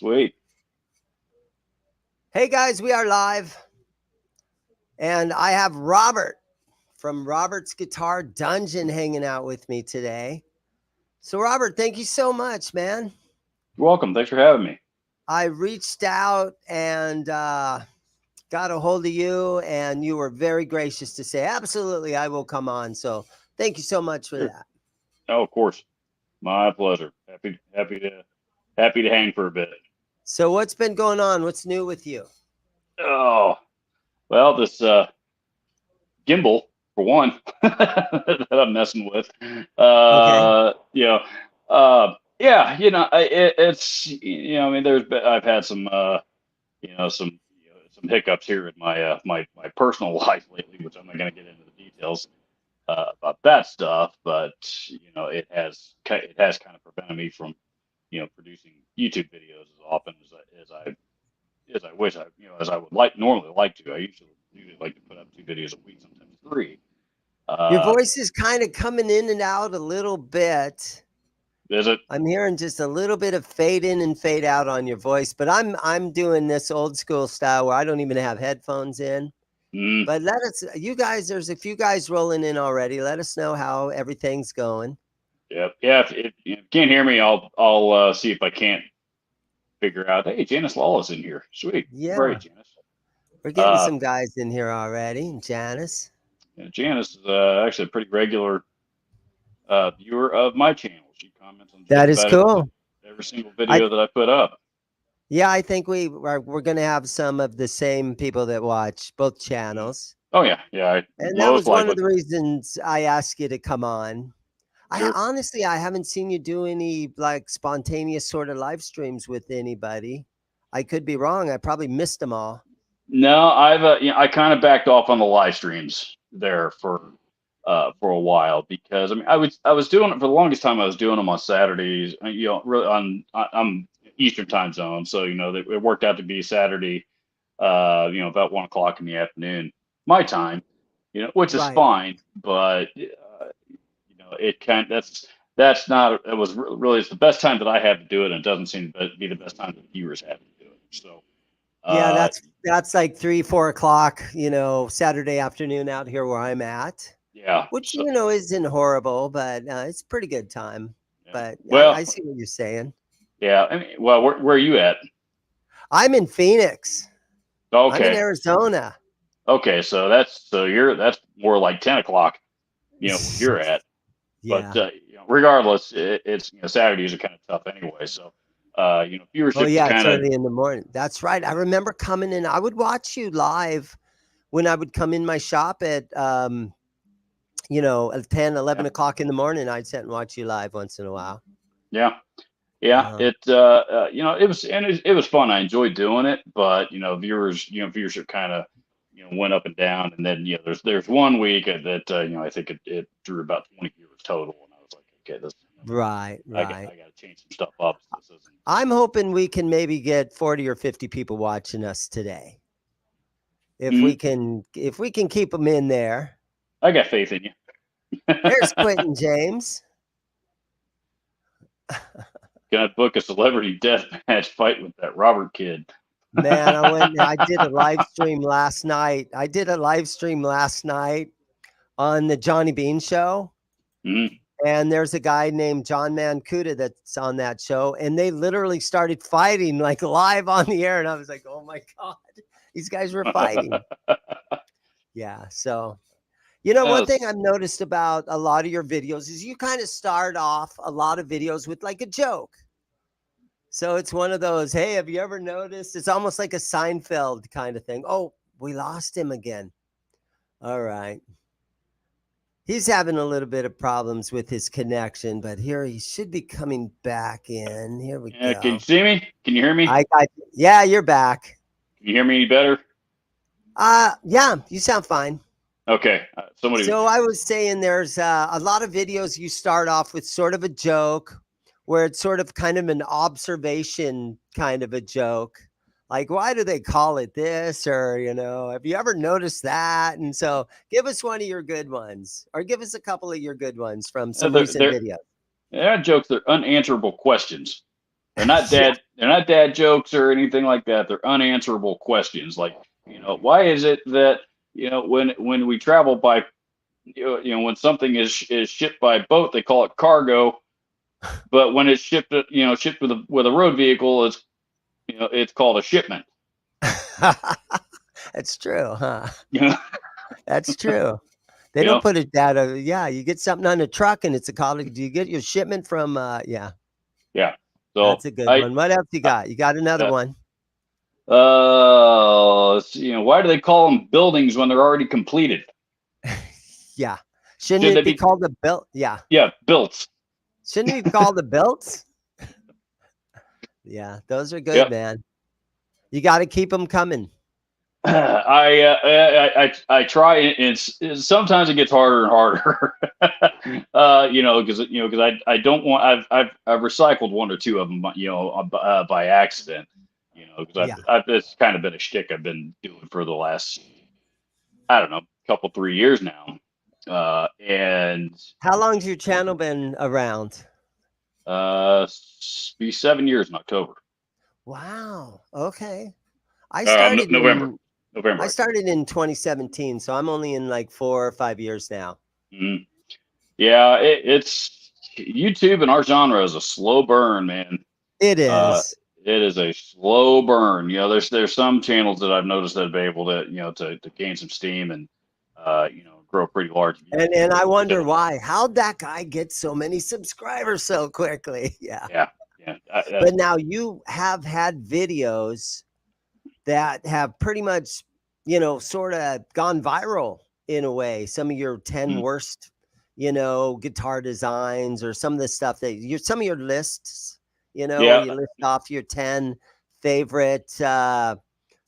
Sweet. Hey guys, we are live, and I have Robert from Robert's Guitar Dungeon hanging out with me today. So, Robert, thank you so much, man. You're welcome. Thanks for having me. I reached out and got a hold of you, and you were very gracious to say, absolutely, I will come on. So, thank you so much for Sure. that. Oh, of course. My pleasure. Happy to hang for a bit. So, what's been going on? What's new with you? Oh, well, this gimbal for one that I'm messing with. Okay. You know, yeah, it's I mean, I've had some some hiccups here in my personal life lately, which I'm not going to get into the details about that stuff, but it has kind of prevented me from producing YouTube videos as often as I wish as I would normally like to. I usually like to put up 2 videos a week, sometimes three. Your Uh, voice is kind of coming in and out a little bit. is it? I'm hearing just a little bit of fade in and fade out on your voice, but I'm doing this old school style where I don't even have headphones in. Mm, But let us, you guys, there's a few guys rolling in already. Let us know how everything's going. yeah. If you can't hear me, I'll see if I can't figure out. Hey, Janice Law is in here. Sweet, great, Yeah, Janice. we're getting Uh, some guys in here already. Janice, yeah, Janice is actually a pretty regular viewer of my channel. She comments on just that is about cool. every single I video that I put up. yeah, I think we're going to have some of the same people that watch both Mm. channels, Oh yeah, and that most was one of likely. the reasons I asked you to come on. I Sure. honestly, I haven't seen you do any like spontaneous sort of live streams with anybody. I could be wrong. I probably missed them all. No, I kind of backed off on the live streams there for a while because I mean I was doing it for the longest time. I was doing them on Saturdays. Really I'm Eastern time zone, so it worked out to be Saturday. About 1 o'clock in the afternoon, my time. Which is Right. fine, but it kind that's not it was really it's the best time that I have to do it, and it doesn't seem to be the best time that viewers have to do it. So. Yeah, Uh, that's like 3, 4 o'clock, Saturday afternoon out here where I'm at, yeah. which So isn't horrible, but it's pretty good time. yeah. But I Well, see what you're saying. yeah. I mean, well, where are you at? I'm in Phoenix. I'm in Okay. Arizona. Okay. That's more like 10 o'clock. Where you're at. But Yeah. regardless, it's Saturdays are kind of tough anyway. So Oh viewership is yeah, it's kind of. early in the morning. That's right. I remember coming in. I would watch you live when I would come in my shop at at 10, Yeah. 11 o'clock in the morning. I'd sit and watch you live once in a while. Yeah. Yeah. Uh, It was fun. I enjoyed doing it, but viewership kind of went up and down, and then there's one week that I think it drew about 20 viewers total, and I was like, okay, this right, I got right. I got to change some stuff up. This isn't. I'm hoping we can maybe get 40 or 50 people watching us today. Mhm. If we can keep them in there. I got faith in you. There's Quentin James. Can I book a celebrity death match fight with that Robert kid? Man, I did a live stream last night. I did a live stream last night on the Johnny Bean show. Mhm. And there's a guy named John Mancuda that's on that show. And they literally started fighting like live on the air. And I was like, oh my God, these guys were fighting. Yeah. So, one thing Yes. I've noticed about a lot of your videos is you kind of start off a lot of videos with like a joke. So it's one of those, hey, have you ever noticed? It's almost like a Seinfeld kind of thing. Oh, we lost him again. All right. He's having a little bit of problems with his connection, but here he should be coming back in. Here we Can you go. see me? Can you hear me? I got yeah, you're back. Can you hear me any better? Yeah, you sound fine. Okay. Somebody was So doing I something. was saying there's a lot of videos you start off with sort of a joke where it's sort of kind of an observation kind of a joke. Like, why do they call it this? Or, have you ever noticed that? And so give us one of your good ones or give us a couple of your good ones from some They're, recent they're, videos. they're not jokes. They're unanswerable questions. Yeah. They're not dad jokes or anything like that. They're unanswerable questions. Like, why is it that, when we travel by, when something is shipped by boat, they call it cargo, but when it's shipped, shipped with a road vehicle, it's called a shipment. That's true, huh? You know, That's true. They you don't know, put it that yeah, you get something on the truck and it's a college. Do you get your shipment from yeah, yeah. So that's a good I, one. What else you I got? You got another uh, one? why do they call them buildings when they're already completed? Yeah. Shouldn't Should they it be be, called the built? Yeah. yeah, built? Shouldn't it be called the built? Yeah, those are good, Yep. man. You got to keep them coming. I try, and sometimes it gets harder and harder. Because I don't want, I've recycled one or two of them, by accident. Because Yeah. I've it's kind of been a shtick I've been doing for the last, I don't know, couple 3 years now. And How long's your channel been around? be 7 years in October. Wow. Okay. I started November, in I November. started in 2017, so I'm only in like 4 or 5 years now. Mhm. Yeah, it's YouTube in our genre is a slow burn, man. It Uh, is. it is a slow burn. There's some channels that I've noticed that have been able to, to gain some steam and, grow pretty large views. And I wonder So, why. How'd that guy get so many subscribers so quickly? Yeah. yeah, yeah, But now you have had videos that have pretty much, sort of gone viral in a way. Some of your 10 mhm. worst, guitar designs or some of the stuff that some of your lists, where Yeah. you list off your 10 favorite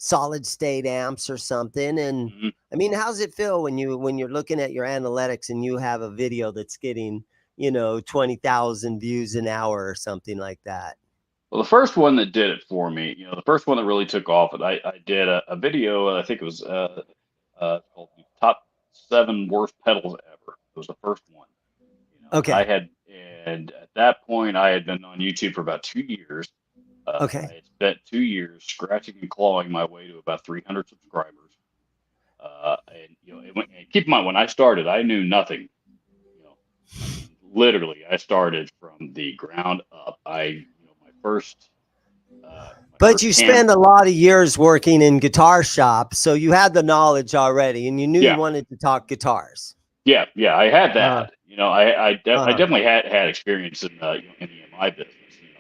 solid state amps or something. And Mhm. I mean, how's it feel when you're looking at your analytics and you have a video that's getting, 20,000 views an hour or something like that? Well, the first one that did it for me, the first one that really took off, and I did a video. I think it was called the top 7 worst pedals ever. It was the first one. And Okay. and at that point, I had been on YouTube for about 2 years. I Okay. had spent 2 years scratching and clawing my way to about 300 subscribers. And and keep in mind, when I started, I knew nothing. I mean, literally, I started from the ground up. My But first you camera. spend a lot of years working in guitar shops, so you had the knowledge already, and you knew you Yeah, wanted to talk guitars. yeah, I had Uh-huh. that. I Uh-huh. definitely had experience in in the EMI business.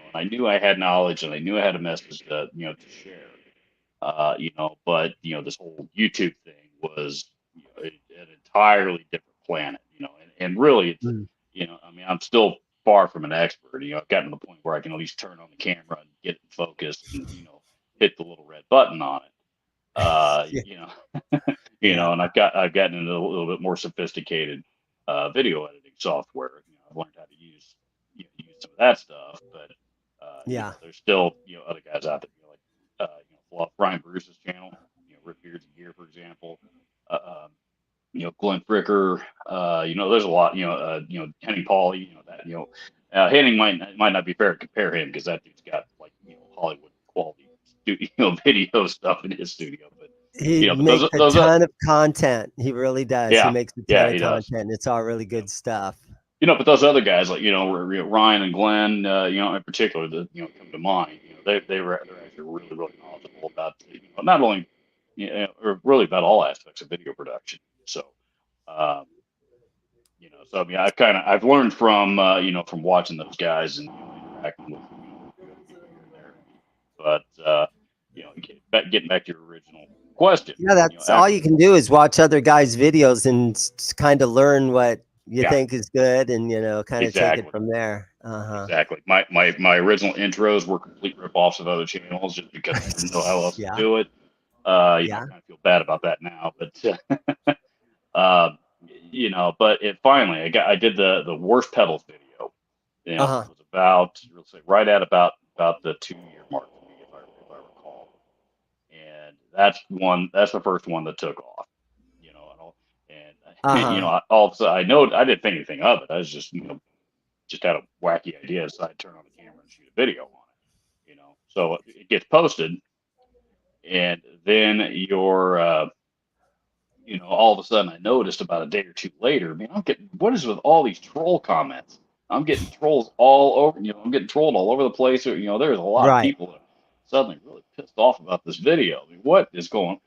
And I knew I had knowledge, and I knew I had a message to share. But this whole YouTube thing was, an entirely different planet. And really, it's, Mm. I mean, I'm still far from an expert. I've gotten to the point where I can at least turn on the camera and get in focus and, hit the little red button on it. Yeah. You know, Yeah. and I've gotten into a little bit more sophisticated video editing software. I've learned how to use some of that stuff, but Yeah. there's still other guys out there, Brian Bruce's channel, Rip Beards and Gear, for example. Glenn Fricker. There's a lot. Henning Pauly. Henning might not be fair to compare him because that dude's got like Hollywood quality studio video stuff in his studio. But He but makes a those ton of content. He really does. He yeah, makes a ton yeah, of he does. content. It's all really Yeah. good stuff. But those other guys like Ryan and Glenn, in particular, that come to mind. They're actually really really knowledgeable about not only or really about all aspects of video production. So. Um, so I mean, I've learned from from watching those guys and interacting with a few other people here and there. But getting back to your original question, Yeah, that's all you can do is watch other guys' videos and kind of learn what you yeah, think is good and kind of take it exactly, from there. Uh-huh. exactly. My original intros were complete rip-offs of other channels just because I didn't know how else to Yeah. do it. I Yeah. kind of feel bad about that now, but uh, but it finally I did the worst pedals video. It Uh-huh. was about, let's say, right at about the 2 year mark for me, if I recall. And that's the first one that took off. And Uh-huh. all of a sudden, I know I didn't think anything of it. I was just had a wacky idea, so I'd turn on the camera and shoot a video on it. So it gets posted, and then all of a sudden I noticed about a day or two later, man, I'm getting, what is with all these troll comments? I'm getting trolls all over, I'm getting trolled all over the place. There's a lot of Right. people that are suddenly really pissed off about this video. I mean, what is going,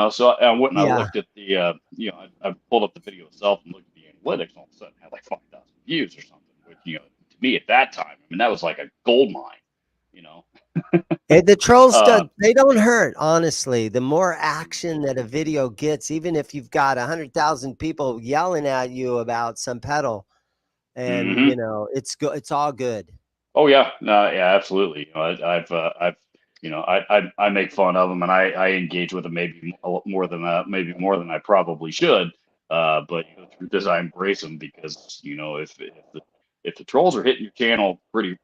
so I went and I Yeah. looked at I pulled up the video itself and looked at the analytics, and all of a sudden it had like 5,000 views or something, which, to me at that time, I mean, that was like a gold mine, you know. Hey, the trolls, Uh, they don't hurt, honestly. The more action that a video gets, even if you've got 100,000 people yelling at you about some pedal, and mhm. it's all good. Oh yeah, no, yeah, absolutely. I make fun of them and I engage with them maybe maybe more than I probably should. But the truth is, I embrace them because if the trolls are hitting your channel pretty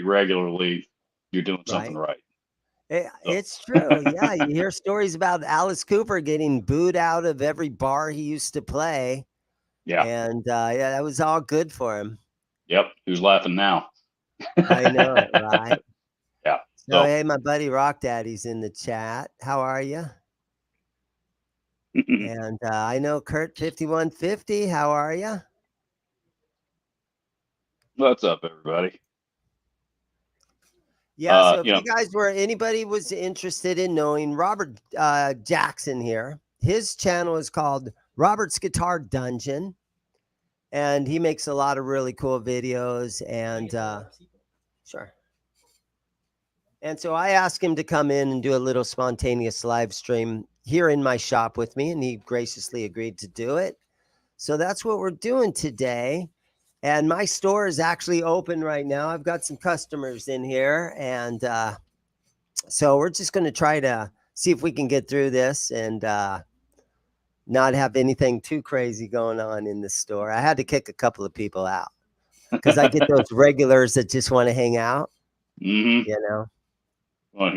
regularly, you're doing something Right. right. So It's true. Yeah, you hear stories about Alice Cooper getting booed out of every bar he used to play, yeah, and yeah, that was all good for him. yep. Who's laughing now? I know it, right? Yeah. So, So hey, my buddy Rock Daddy's in the chat. How are you? And I know Kurt 5150. How are you? what's up, everybody? Yeah. So, if You know, you guys were anybody was interested in knowing Robert Jackson here, his channel is called Robert's Guitar Dungeon, and he makes a lot of really cool videos. And sure. And so I asked him to come in and do a little spontaneous live stream here in my shop with me, and he graciously agreed to do it. So that's what we're doing today. And my store is actually open right now. I've got some customers in here. And so we're just going to try to see if we can get through this and not have anything too crazy going on in the store. I had to kick a couple of people out because I get those regulars that just want to hang out, hmm you know. Well,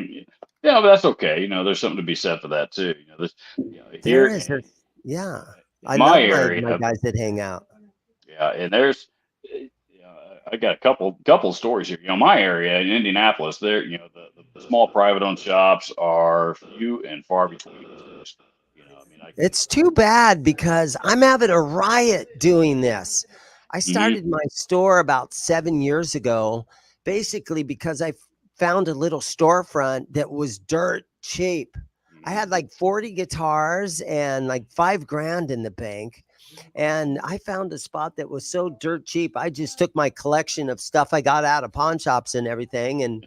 yeah, but that's okay. There's something to be said for that too. This, There here is, there's, yeah. in I my love my area, guys that hang out. yeah, and there's, I got a couple stories here. My area in Indianapolis, there, the small private owned shops are few and far between. I mean, It's too bad because I'm having a riot doing this. I hmm started my store about 7 years ago, basically because I found a little storefront that was dirt cheap. I had like 40 guitars and like 5 grand in the bank. And I found a spot that was so dirt cheap. I just took my collection of stuff I got out of pawn shops and everything, and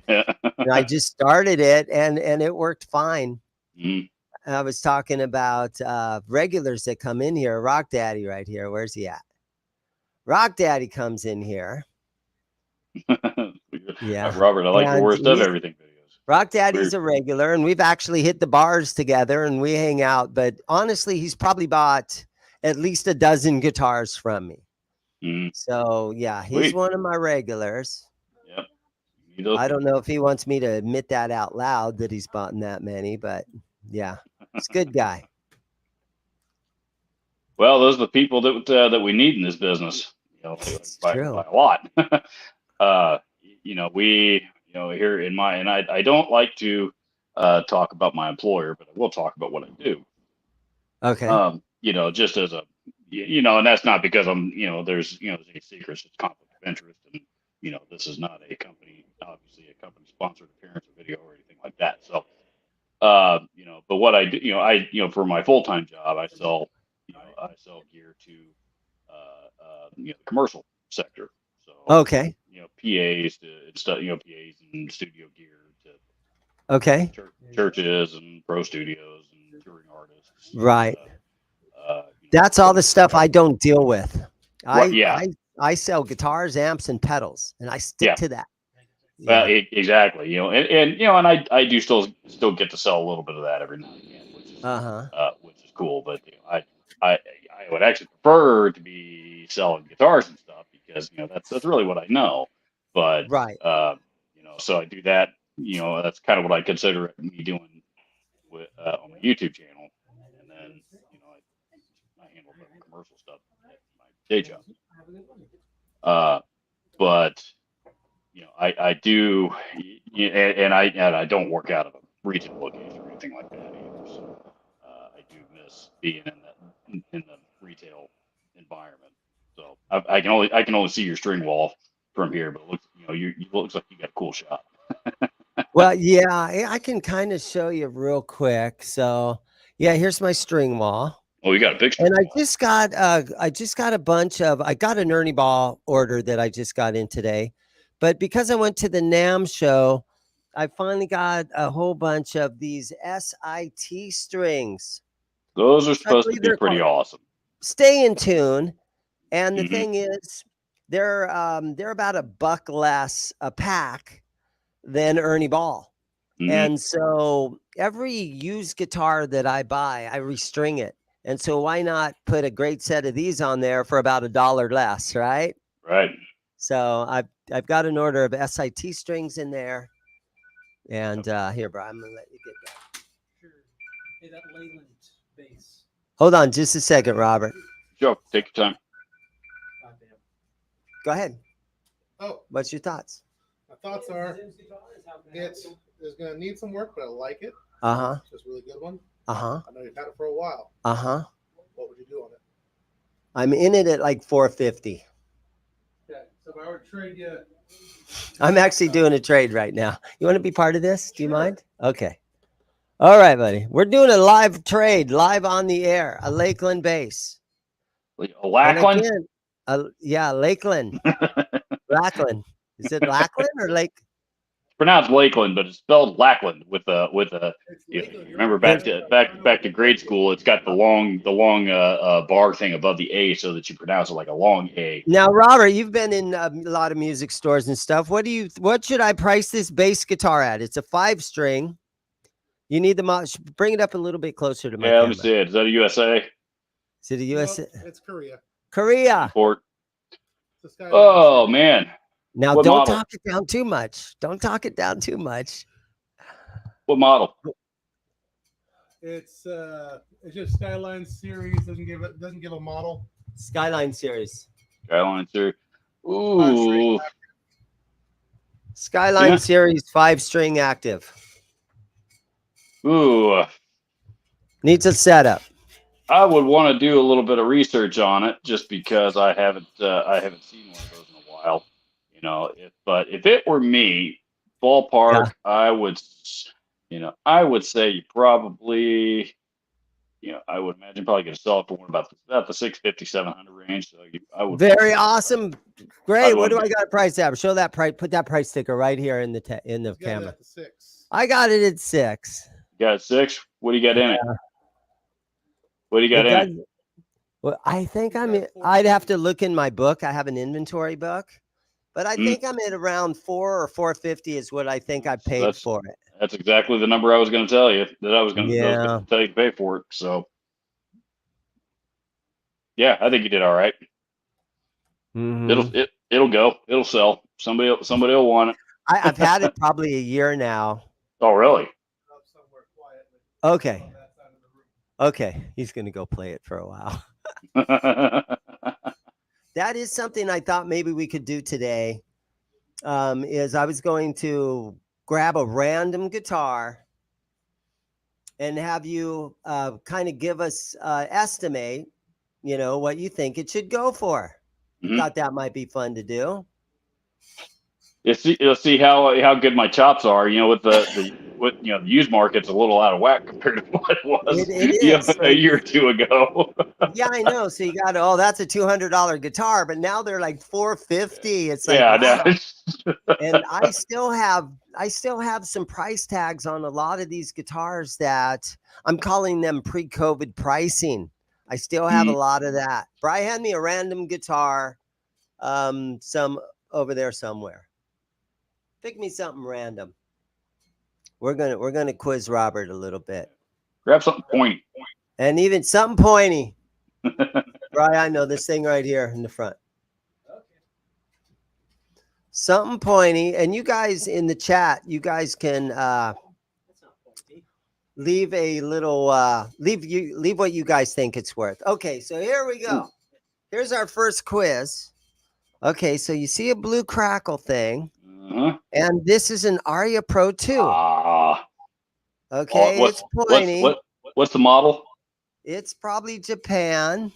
I just started it, and it worked fine. mm I was talking about regulars that come in here. Rock Daddy right here. Where's he at? Rock Daddy comes in here. Yeah. Robert, I like the And worst of everything videos. Rock Daddy's Weird. a regular, and we've actually hit the bars together and we hang out. But honestly, he's probably bought at least a dozen guitars from me. Mm, So yeah, he's sweet. one of my regulars. Yep. You need those I don't people. know if he wants me to admit that out loud that he's bought that many, but yeah, he's a good guy. Well, those are the people that we need in this business. It's By true. a lot. uh, we, here in my, and I don't like to talk about my employer, but I will talk about what I do. Okay. Just as a, and that's not because I'm, there's any secrets. It's conflict of interest, and this is not a company, obviously a company sponsored appearance or video or anything like that. So, but what I do, for my full time job, I sell gear to, the commercial sector. So, Okay. PAs to stuff, PAs and studio gear to Okay. churches and pro studios and touring artists. Right. Uh, That's all the corporate stuff I photography. don't deal with. Right? I Yeah. I I sell guitars, amps, and pedals, and I stick Yeah. to that. Well, Yeah. exactly. And I do still get to sell a little bit of that every now and again, Uh-huh. which is cool. But I I would actually prefer to be selling guitars and stuff because that's really what I know. But Right. so I do that. That's kind of what I consider me doing with on my YouTube channel, and then I handle the commercial stuff at my day job. Uh, but I do, and I don't work out of a retail location or anything like that either. So I do miss being in the retail environment. So I can only see your string wall from here, but it looks you looks like you got a cool shot. Well, yeah, I can kind of show you real quick. So, yeah, here's my string wall. Oh, you got a big string And wall. I just got a bunch of I got an Ernie Ball order that I just got in today. But because I went to the NAM show, I finally got a whole bunch of these SIT strings. Those are I supposed to believe be they're pretty called awesome. Stay in Tune. And the Hmm. thing is, they're about a buck less a pack than Ernie Ball. Hmm. And so every used guitar that I buy, I restring it. And so why not put a great set of these on there for about $1 less, right? Right. So I've got an order of SIT strings in there. And here, bro, I'm gonna let you get that. Sure. Hey, that Leyland bass. Hold on just a second, Robert. Joe, take your time. Goddamn. Go ahead. Oh, What's your thoughts? my thoughts are it's going to need some work, but I like it. Uh-huh. It's a really good one. Uh-huh. I know you've had it for a while. Uh-huh. What would you do on it? I'm in it at like 450. Okay, so if I were to trade you, I'm actually doing a trade right now. You want to be part of this? Do you Sure. mind? Okay. All right, buddy. We're doing a live trade, live on the air, a Lakeland bass. A And Lackland? again, yeah, Lakeland. Lackland. Is it Lackland or Lake? Pronounced Lakeland, but it's spelled Lackland with a It's you Lakeland. remember back to grade school. It's got the long bar thing above the A, so that you pronounce it like a long A. Now, Robert, you've been in a lot of music stores and stuff. What should I price this bass guitar at? It's a 5-string. You need the bring it up a little bit closer to my Yeah, let me camera. see it. Is that a USA Is it a No, US? it's Korea. Korea. import? It's a Skyline Oh series. man, Now, What don't model? talk it down too much. Don't talk it down too much. what model? It's just Skyline series. Doesn't give a model. Skyline series. Skyline series. Ooh, Skyline Yeah. series 5-string active. ooh. Needs a setup. I would want to do a little bit of research on it, just because I haven't seen one of those in a while. But if it were me, ballpark, Yeah. I would say you probably, I would imagine probably get a sell it for about the 650, 700 range. So I would Very awesome. Great. I'd What do want I got a price at? Show that price. Put that price sticker right here in the It's got it camera. at the 6. I got it at 6. You got 6. What do you got in it? What do you got It in does. it? Well, I think You I'm. got 4 I'd have to look in my book. I have an inventory book, but I Mm. think I'm at around 4 or 450 is what I think I So paid for it. That's exactly the number I was going to tell you that I was going Yeah. to tell you to pay for it. So yeah, I think you did all right. Mhm. It'll go. It'll sell. Somebody will want it. I've had it probably a year now. Oh, really? Up somewhere quietly Okay. on that side of the room. Okay. He's gonna go play it for a while. That is something I thought maybe we could do today. Is I was going to grab a random guitar and have you kind of give us estimate, what you think it should go for. Mhm. Thought that might be fun to do. You'll see how good my chops are. With the used market's a little out of whack compared to what it was It is. a year or two ago. Yeah, I know. So you got, that's a $200 guitar, but now they're like $450. It's like, Yeah, wow. no. And I still have some price tags on a lot of these guitars that I'm calling them pre-COVID pricing. I still have a lot of that. Brian had me a random guitar, some over there somewhere. Pick me something random. We're gonna quiz Robert a little bit, Grab something pointy. and even something pointy. Brian, I know this thing right here in the front. okay. Something pointy, and you guys in the chat, you guys can That's not pointy. leave a little leave what you guys think it's worth. Okay, so here we go. Here's our first quiz. Okay, so you see a blue crackle thing. Uh-huh. And this is an Aria Pro 2. Ah. Okay, What, it's pointy. what's the model? It's probably Japan.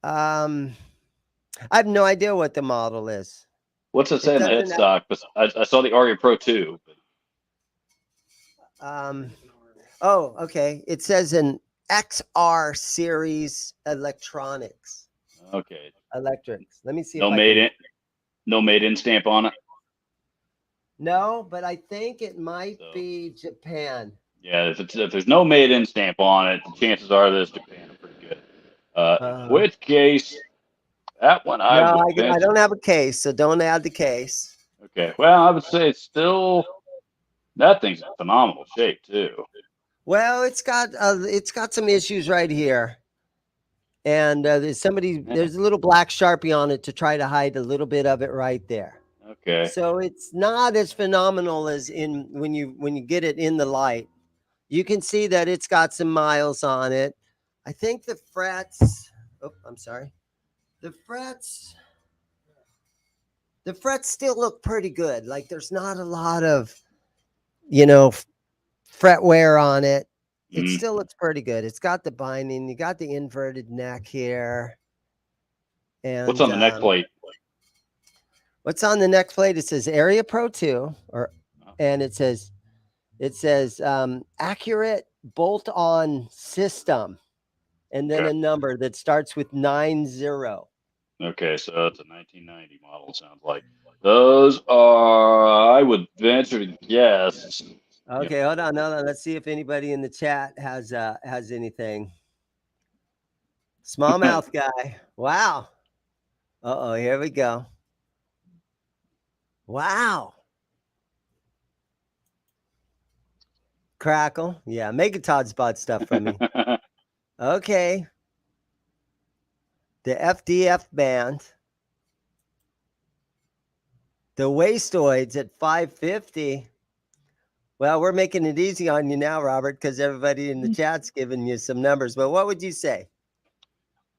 I have no idea what the model is. What's it say in the doesn't headstock? I saw the Aria Pro 2. Oh, okay. It says an XR series electronics. Okay. Electrics. Let me see No if I made can. in, no made in stamp on it. No, but I think it might So, be Japan. yeah, if there's no made in stamp on it, the chances are this Japan are pretty good. In which case, that one I No, would I venture. don't have a case, so don't add the case. Okay. Well, I would say it's still that thing's in phenomenal shape too. Well, it's got some issues right here, and there's a little black Sharpie on it to try to hide a little bit of it right there. Okay. So it's not as phenomenal as when you get it in the light. You can see that it's got some miles on it. I think the frets. Oh, I'm sorry. The frets still look pretty good. Like there's not a lot of, fret wear on it. It still looks pretty good. It's got the binding. You got the inverted neck here. And what's on the neck plate? What's on the neck plate? It says Area Pro 2, and it says accurate bolt-on system, and then a number that starts with 90. Okay, so it's a 1990 model. Sounds like those are. I would venture to guess. Okay, hold on. Let's see if anybody in the chat has anything. Smallmouth guy. Wow. Uh-oh, here we go. Wow. Crackle. Yeah, Megatod bought stuff from me. Okay. The FDF band. The wastoids at 550. Well, we're making it easy on you now, Robert, because everybody in the chat's giving you some numbers. But what would you say?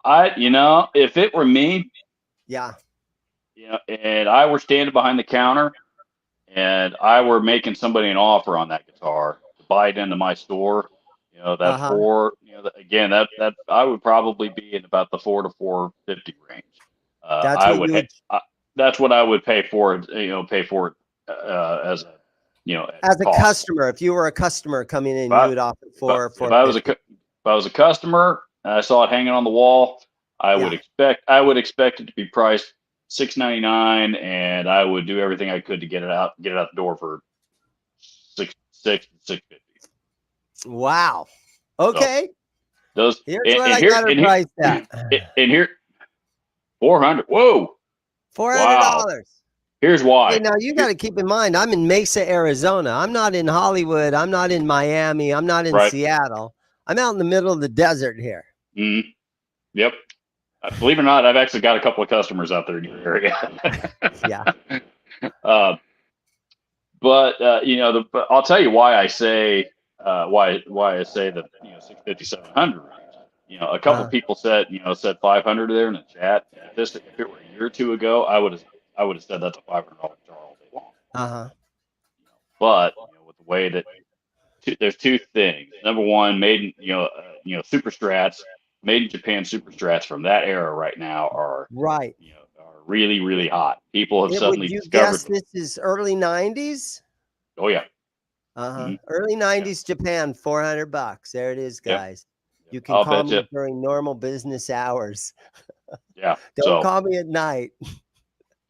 If it were me, yeah, and I were standing behind the counter, and I were making somebody an offer on that guitar to buy it into my store, again, that I would probably be in about the $400 to $450 range. That's what I would pay for it. Pay for it as a as a cost. customer. If you were a customer coming in, you would offer if I was a customer and I saw it hanging on the wall, I would expect it to be priced $699, and I would do everything I could to get it out the door for $650. Wow. Okay. So here's what I got her priced at. And here, $400. Whoa. $400. Wow. Here's why. Hey, now you got to keep in mind, I'm in Mesa, Arizona. I'm not in Hollywood. I'm not in Miami. I'm not in Seattle. I'm out in the middle of the desert here. Mm-hmm. Yep. Believe it or not, I've actually got a couple of customers out there in your area. Yeah. But I'll tell you why I say why I say that 650, 700 range. A couple of people said 500 there in the chat. If it were a year or two ago, I would have said that's a $500 guitar all day long. But with the way that there's two things. Number one, made in Super Strats, made in Japan Super Strats from that era right now are really, really hot. People have suddenly discovered. Guess this is early 90s? Oh yeah. Mm-hmm. Early 90s Japan, $400. There it is, guys. Yeah. You can call me during normal business hours. Yeah. Don't call me at night.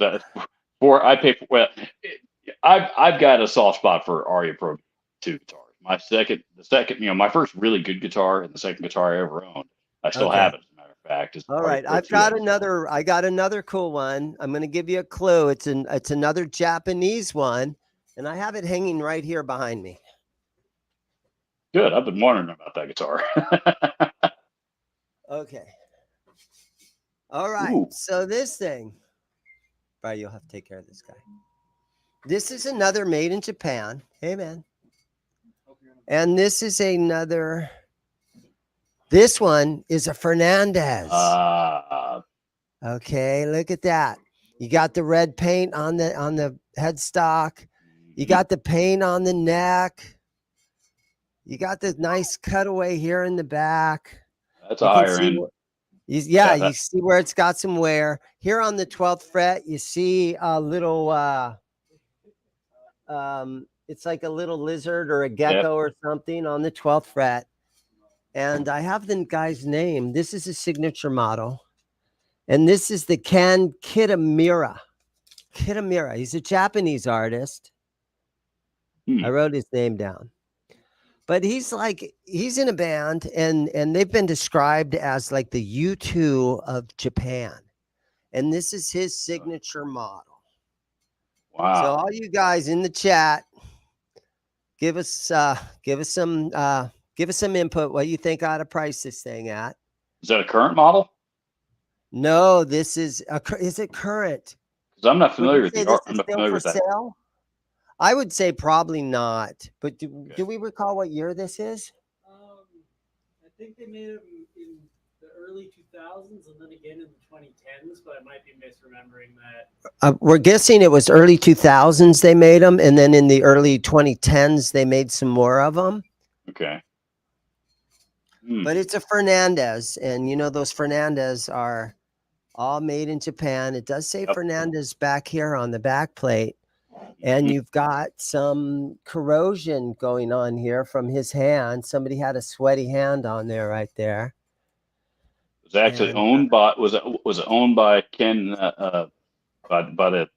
I pay for. Well, I've got a soft spot for Aria Pro 2 guitars. My first really good guitar and the second guitar I ever owned. I still have it, as a matter of fact. All right, I got another cool one. I'm going to give you a clue. It's another Japanese one, and I have it hanging right here behind me. Good. I've been wondering about that guitar. Okay. All right. Ooh. So this thing, Brian, you'll have to take care of this guy. This is another made in Japan. Hey, man. And this is another. This one is a Fernandez. Okay, look at that. You got the red paint on the headstock. You got the paint on the neck. You got the nice cutaway here in the back. That's a You can higher see end. yeah, that- you see where it's got some wear. Here on the 12th fret, you see a little it's like a little lizard or a gecko or something on the 12th fret. And I have the guy's name. This is a signature model. And this is the Ken Kitamura. Kitamura. He's a Japanese artist. I wrote his name down. But he's in a band, and they've been described as like the U2 of Japan. And this is his signature model. Wow. So all you guys in the chat, give us some input. What you think I ought to price this thing at? Is that a current model? No, this is it current? Because I'm not familiar with this the art. is I'm not still familiar for with that. sale? I would say probably not. But do we recall what year this is? I think they made them in the early 2000s and then again in the 2010s, but I might be misremembering that. We're guessing it was early 2000s they made them, and then in the early 2010s they made some more of them. Okay. But it's a Fernandez, and you know those Fernandez are all made in Japan. It does say Fernandez back here on the back plate. And you've got some corrosion going on here from his hand. Somebody had a sweaty hand on there right there. Was it actually owned by was it owned by Ken by the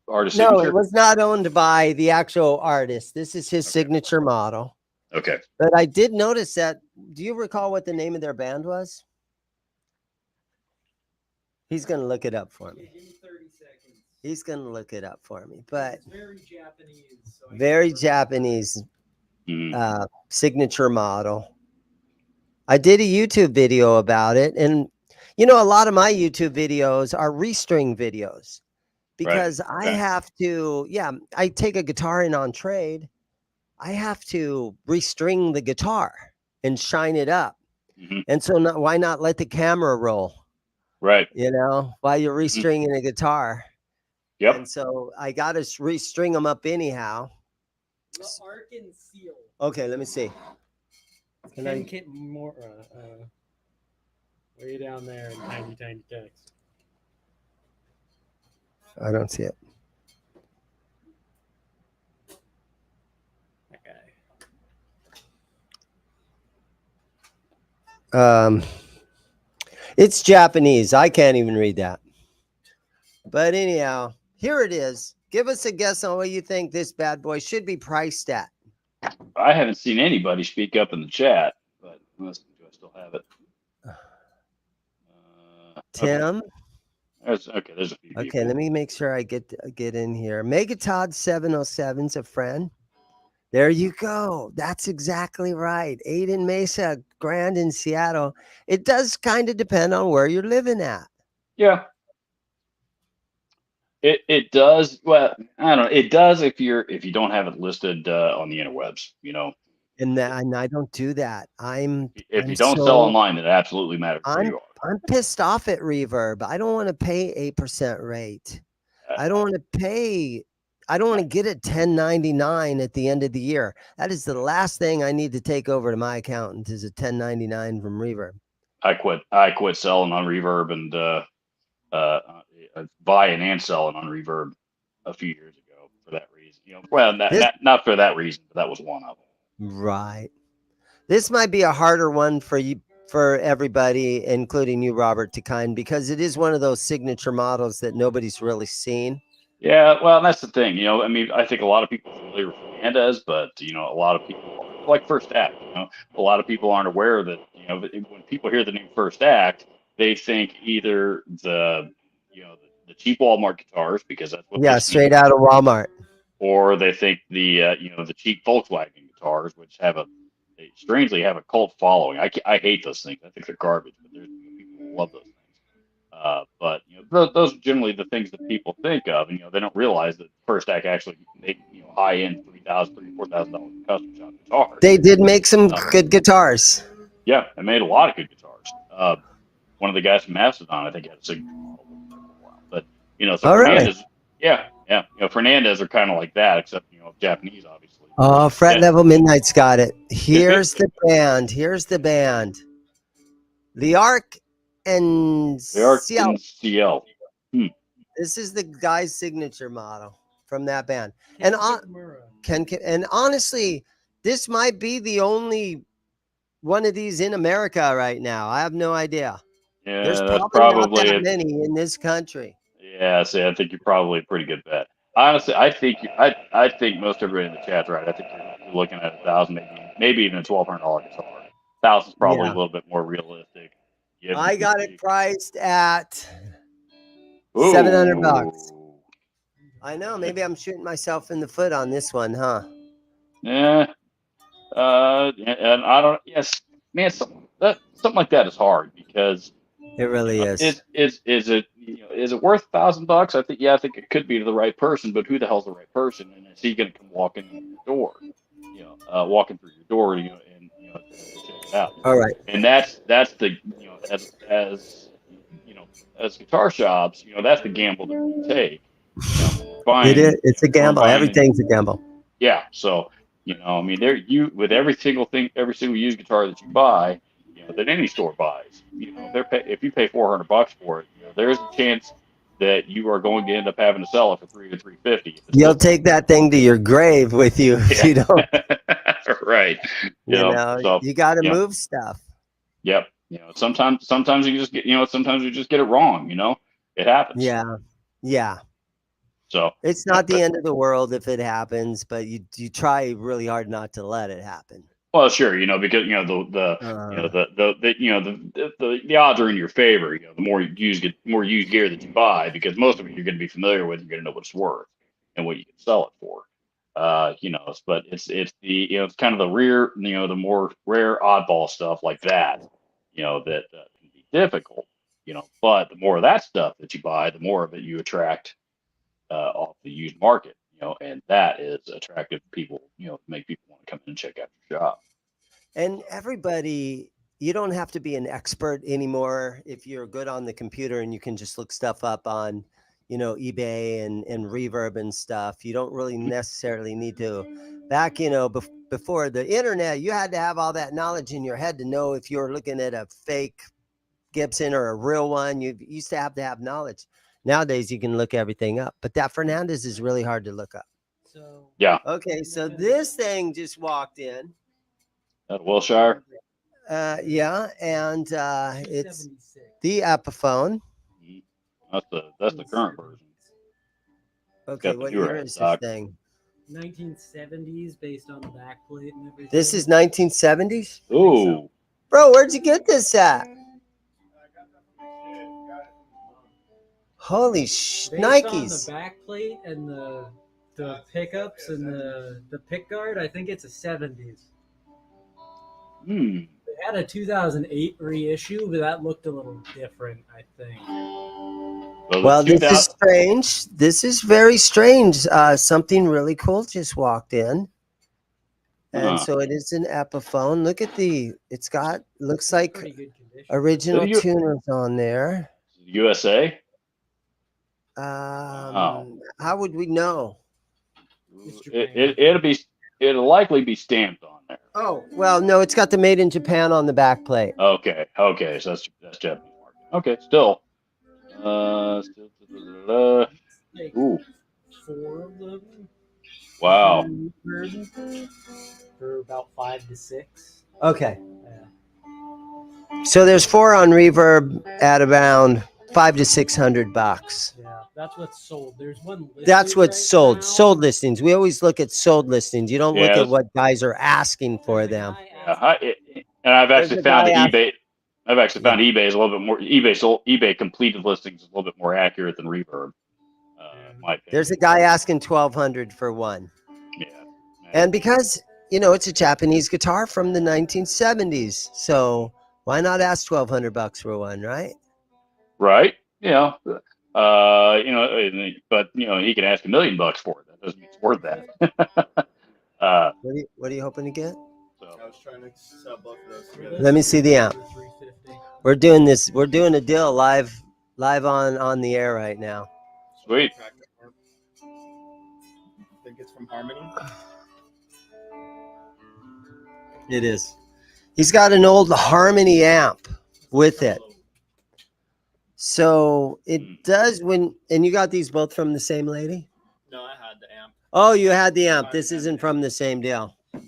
artist No, signature? it was not owned by the actual artist. This is his signature model. Okay. But I did notice that. Do you recall what the name of their band was? He's going to look it up for me. Give me 30 seconds. He's going to look it up for me. But it's very Japanese. So very Japanese signature model. I did a YouTube video about it. And, you know, a lot of my YouTube videos are restring videos because I have to, I take a guitar in on trade. I have to restring the guitar and shine it up. And so why not let the camera roll? Right. You know, while you're restringing a guitar. Yep. And so I got to restring them up anyhow. Arc and seal. Okay, let me see. Can I get more way down there in tiny text? I don't see it. Okay. It's Japanese. I can't even read that. But anyhow, here it is. Give us a guess on what you think this bad boy should be priced at. I haven't seen anybody speak up in the chat, but do I still have it? Tim? Okay, there's a few Okay, people. let me make sure I get in here. Megatod 707's a friend. There you go. That's exactly right. Aiden Mesa, Grand in Seattle. It does kind of depend on where you're living at. Yeah. It does. Well, I don't know. It does if you don't have it listed on the interwebs, you know. And I don't do that. If you don't sell online, it absolutely matters where you are. I'm pissed off at Reverb. I don't want to pay 8% rate. I don't want to get it 1099 at the end of the year. That is the last thing I need to take over to my accountant is a 1099 from Reverb. I quit selling on Reverb and buying and selling on Reverb a few years ago for that reason. You know, well, not for that reason, but that was one of them. Right. This might be a harder one for you, for everybody, including you, Robert, to kind, because it is one of those signature models that nobody's really seen. Yeah, well, that's the thing. You know, I mean, I think a lot of people are familiar with Fernandez, but you know, a lot of people like First Act. You know, a lot of people aren't aware that when people hear the name First Act, they think either the cheap Walmart guitars because that's what straight out of Walmart, or they think the cheap Volkswagen guitars, which they strangely have a cult following. I hate those things. I think they're garbage, but there's people who love those things. But those are generally the things that people think of, and they don't realize that First Act actually made high end $3,000-$4,000 custom shop guitars. They did make some good guitars. Yeah, they made a lot of good guitars. One of the guys from Mastodon, I think, had a signature model for a while. But So Oh, really? Fernandez, yeah, Fernandez are kind of like that, except Japanese, obviously. Oh, Fret Yeah. Level Midnight's got it. Here's the band. Here's the band. The Arc and They are CL. in CL. This is the guy's signature model from that band. And and honestly, this might be the only one of these in America right now. I have no idea. Yeah, There's that's probably not probably that it. many in this country. Yeah, see, I think you're probably a pretty good bet. Honestly, I think most everybody in the chat's right. I think you're looking at 1,000, maybe even a $1,200 guitar. 1,000's probably Yeah. a little bit more realistic. I got it priced at Ooh. $700. I know. Maybe I'm shooting myself in the foot on this one, huh? Yeah. And I don't. Yes, man. Something like that is hard because It really is. is it is it worth $1,000? I think I think it could be to the right person, but who the hell's the right person? And is he going to come walking in your door? Walking through your door, and to check it out. All right. And that's the as guitar shops, that's the gamble that we take. It is. It's a gamble. buying Everything's a gamble. Yeah. So, I mean, with every single used guitar that you buy, that any store buys, if you pay $400 for it, there's a chance that you are going to end up having to sell it for $300 to $350. You'll take that thing to your grave with you if you don't. Right. So you got to move stuff. Yep. Sometimes you just get, sometimes you just get it wrong. It happens. Yeah. Yeah. So it's not the end of the world if it happens, but you try really hard not to let it happen. Well, sure, because the odds are in your favor. The more used gear that you buy, because most of it you're going to be familiar with, you're going to know what it's worth and what you can sell it for. But it's the it's kind of the the more rare oddball stuff like that, that can be difficult. But the more of that stuff that you buy, the more of it you attract off the used market, and that is attractive to people, make people want to come in and check out your shop. And everybody, you don't have to be an expert anymore if you're good on the computer and you can just look stuff up on, eBay and Reverb and stuff. You don't really necessarily need to. Back, before the internet, you had to have all that knowledge in your head to know if you were looking at a fake Gibson or a real one. You used to have knowledge. Nowadays, you can look everything up, but that Fernandez is really hard to look up. So yeah. Okay, so this thing just walked in. Wilshire. Yeah, and it's the Epiphone. That's the current version. Okay, what year is this thing? 1970s, based on the backplate and everything. This is 1970s. Ooh, so. Bro, where'd you get this at? Holy Nikes! On the backplate and the pickups and the pick guard, I think it's a 70s. They had a 2008 reissue, but that looked a little different, I think. Well, this is strange. This is very strange. Something really cool just walked in. And so it is an Epiphone. Look at looks like original tuners on there. USA? How would we know? It'll likely be stamped on there. Oh, well, no, it's got the made in Japan on the back plate. Okay, so that's Japanese market. Okay, still. Ooh. 4 of them. Wow. For about 5 to 6. Okay. Yeah. So there's 4 on Reverb at around $500 to $600. Yeah, that's what's sold. There's one. That's what's sold. Sold listings. We always look at sold listings. You don't look at what guys are asking for them. And I've actually found eBay. I've actually found eBay is a little bit more. eBay completed listings is a little bit more accurate than Reverb. There's a guy asking $1,200 for one. Yeah. And because it's a Japanese guitar from the 1970s, so why not ask $1,200 for one, right? Right. But he can ask $1 million for it. That doesn't mean it's worth that. What are you hoping to get? I was trying to sell both of those together. Let me see the amp. We're doing this. We're doing a deal live on the air right now. Sweet. I think it's from Harmony. It is. He's got an old Harmony amp with it. So it does and you got these both from the same lady? No, I had the amp. Oh, you had the amp. This isn't from the same deal. No.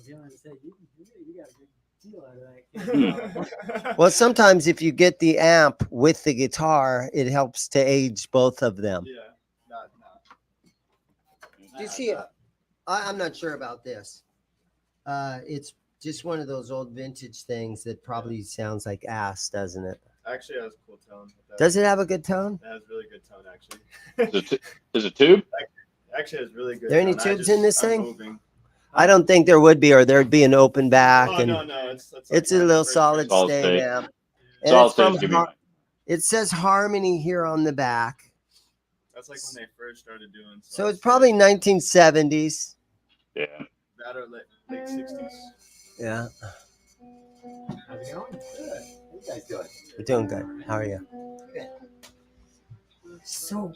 You got a good deal out of that. Well, sometimes if you get the amp with the guitar, it helps to age both of them. Yeah. No. Do you see it? I'm not sure about this. It's just one of those old vintage things that probably sounds like ass, doesn't it? Actually, it has a cool tone. Does it have a good tone? It has really good tone, actually. Is it tube? Actually, it's really good. There any tone. tubes in this I'm thing? moving. I don't think there would be, or there'd be an open back. Oh, and no. it's a little solid Solid state state. amp. And Solid it's from state's gonna be it says Harmony here on the back. That's like when they first started doing. So it's probably 1970s. Yeah. that or late 60s. Yeah. How's it going? Good. How you guys doing? We're doing good. How are you? Good. So,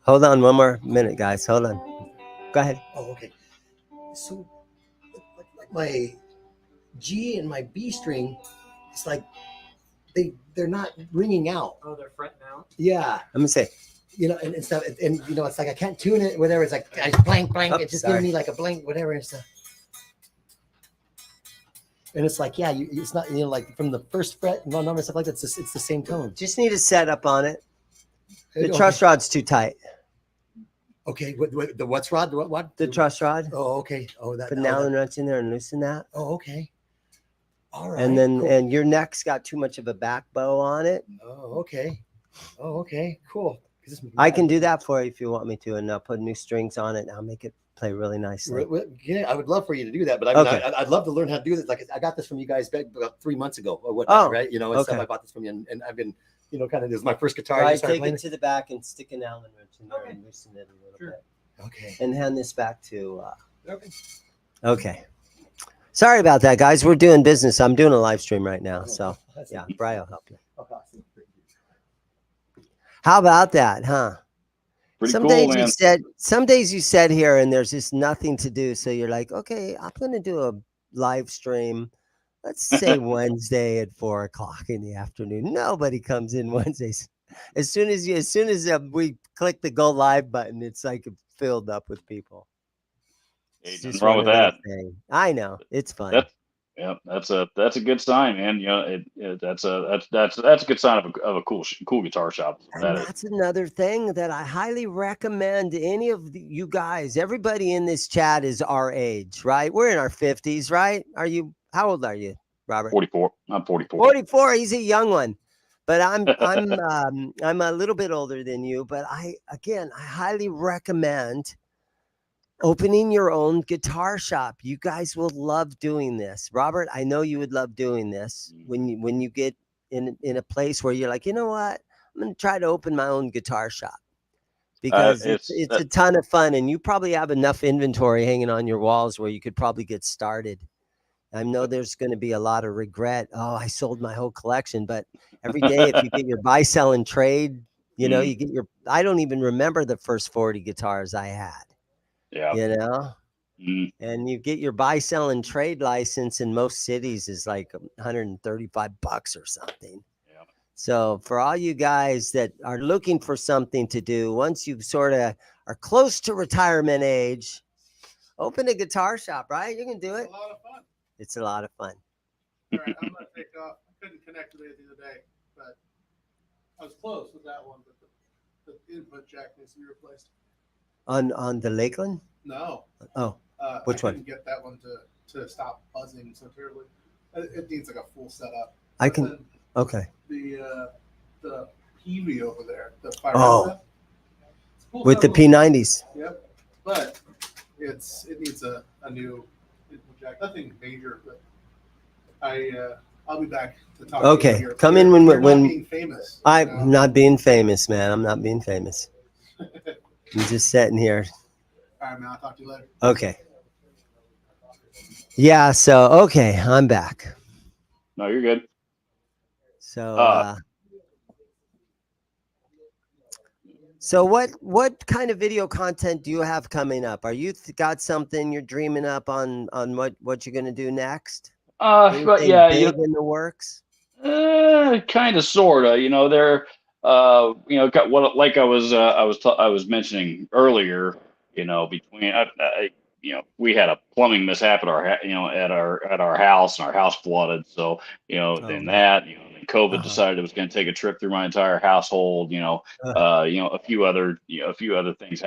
hold on one more minute, guys. Hold on. Go ahead. Oh, okay. So, like my G and my B string, it's like they're not ringing out. Oh, they're fretting out. Yeah, Let me see. you know, and stuff, and you know, it's like I can't tune it, whatever. It's like I blank. Oh, It's just sorry. giving me like a blank, whatever and stuff. And it's like, yeah, it's not, you know, like from the first fret, no number, stuff like that. It's the same tone. Just need a setup on it. The Okay. truss rod's too tight. Okay, what the what's rod? What? The truss rod. Oh, okay. Oh, that. Put an oh, Allen that- wrench in there and loosen that. oh, okay. All right. And then cool. and your neck's got too much of a back bow on it. Oh, okay. Oh, okay. Cool. 'Cause this- I can do that for you if you want me to, and I'll put new strings on it and I'll make it play really nicely. Yeah, I would love for you to do that, but I mean, Okay. I'd love to learn how to do this. Like I got this from you guys back about 3 months ago or what, Oh, right? You know, and stuff. okay. I bought this from you, and I've been, you know, kind of this is my first guitar. Right, I started take playing it to the back and stick an Allen wrench in there Okay. and loosen it a little Sure. bit. Okay. And hand this back to Okay. okay. Sorry about that, guys. We're doing business. I'm doing a live stream right now. So That's yeah, it. Brian will help you. Oh, awesome. Thank you. How about that, huh? Pretty some cool, days man. some days you sit here and there's just nothing to do. So you're like, okay, I'm gonna do a live stream. Let's say Wednesday at 4:00 in the afternoon. Nobody comes in Wednesdays. As soon as we click the go live button, it's like filled up with people. Ain't It's nothing just wrong one with of those that. things. I know it's fun. That's that's a good sign, man. You know, that's a good sign of a cool guitar shop. And That is. that's another thing that I highly recommend any of you guys. Everybody in this chat is our age, right? We're in our 50s, right? How old are you, Robert? 44. I'm 44. 44. He's a young one. But I'm a little bit older than you, but I highly recommend opening your own guitar shop. You guys will love doing this. Robert, I know you would love doing this when you get in a place where you're like, you know what? I'm going to try to open my own guitar shop because it's a ton of fun, and you probably have enough inventory hanging on your walls where you could probably get started. I know there's going to be a lot of regret. Oh, I sold my whole collection, but every day if you get your buy, sell, and trade, you know, you get your. I don't even remember the first 40 guitars I had. Yeah. You know, and you get your buy, sell, and trade license in most cities is like $135 or something. Yeah. So for all you guys that are looking for something to do, once you sort of are close to retirement age, open a guitar shop, right? You can do it. It's a lot of fun. It's a lot of fun. All right, I'm gonna take off. I couldn't connect with it the other day, but I was close with that one. But the input jack needs to be replaced. On the Lakeland? No. Oh, which I one? couldn't get that one to stop buzzing so terribly. It needs like a full setup. I But can. then Okay. the PV over there, the fire Oh. stuff, it's cool With the stuff. P90s. Yep, but it needs a new input jack. Nothing major, but I'll be back to talk. Okay, to you here. come in You're when not being famous. you know? I'm not being famous, man. I'm not being famous. I'm just sitting here. All right, man. I'll talk to you later. Okay. Yeah. So okay, I'm back. No, you're good. So what kind of video content do you have coming up? Are you got something you're dreaming up on what you're going to do next? But Anything yeah, big in the works? kind of, sorta. They're got what, like I was mentioning earlier. Between we had a plumbing mishap at our at our house, and our house flooded. So Oh then man. then COVID Uh-huh. decided it was going to take a trip through my entire household. Uh, A few other things,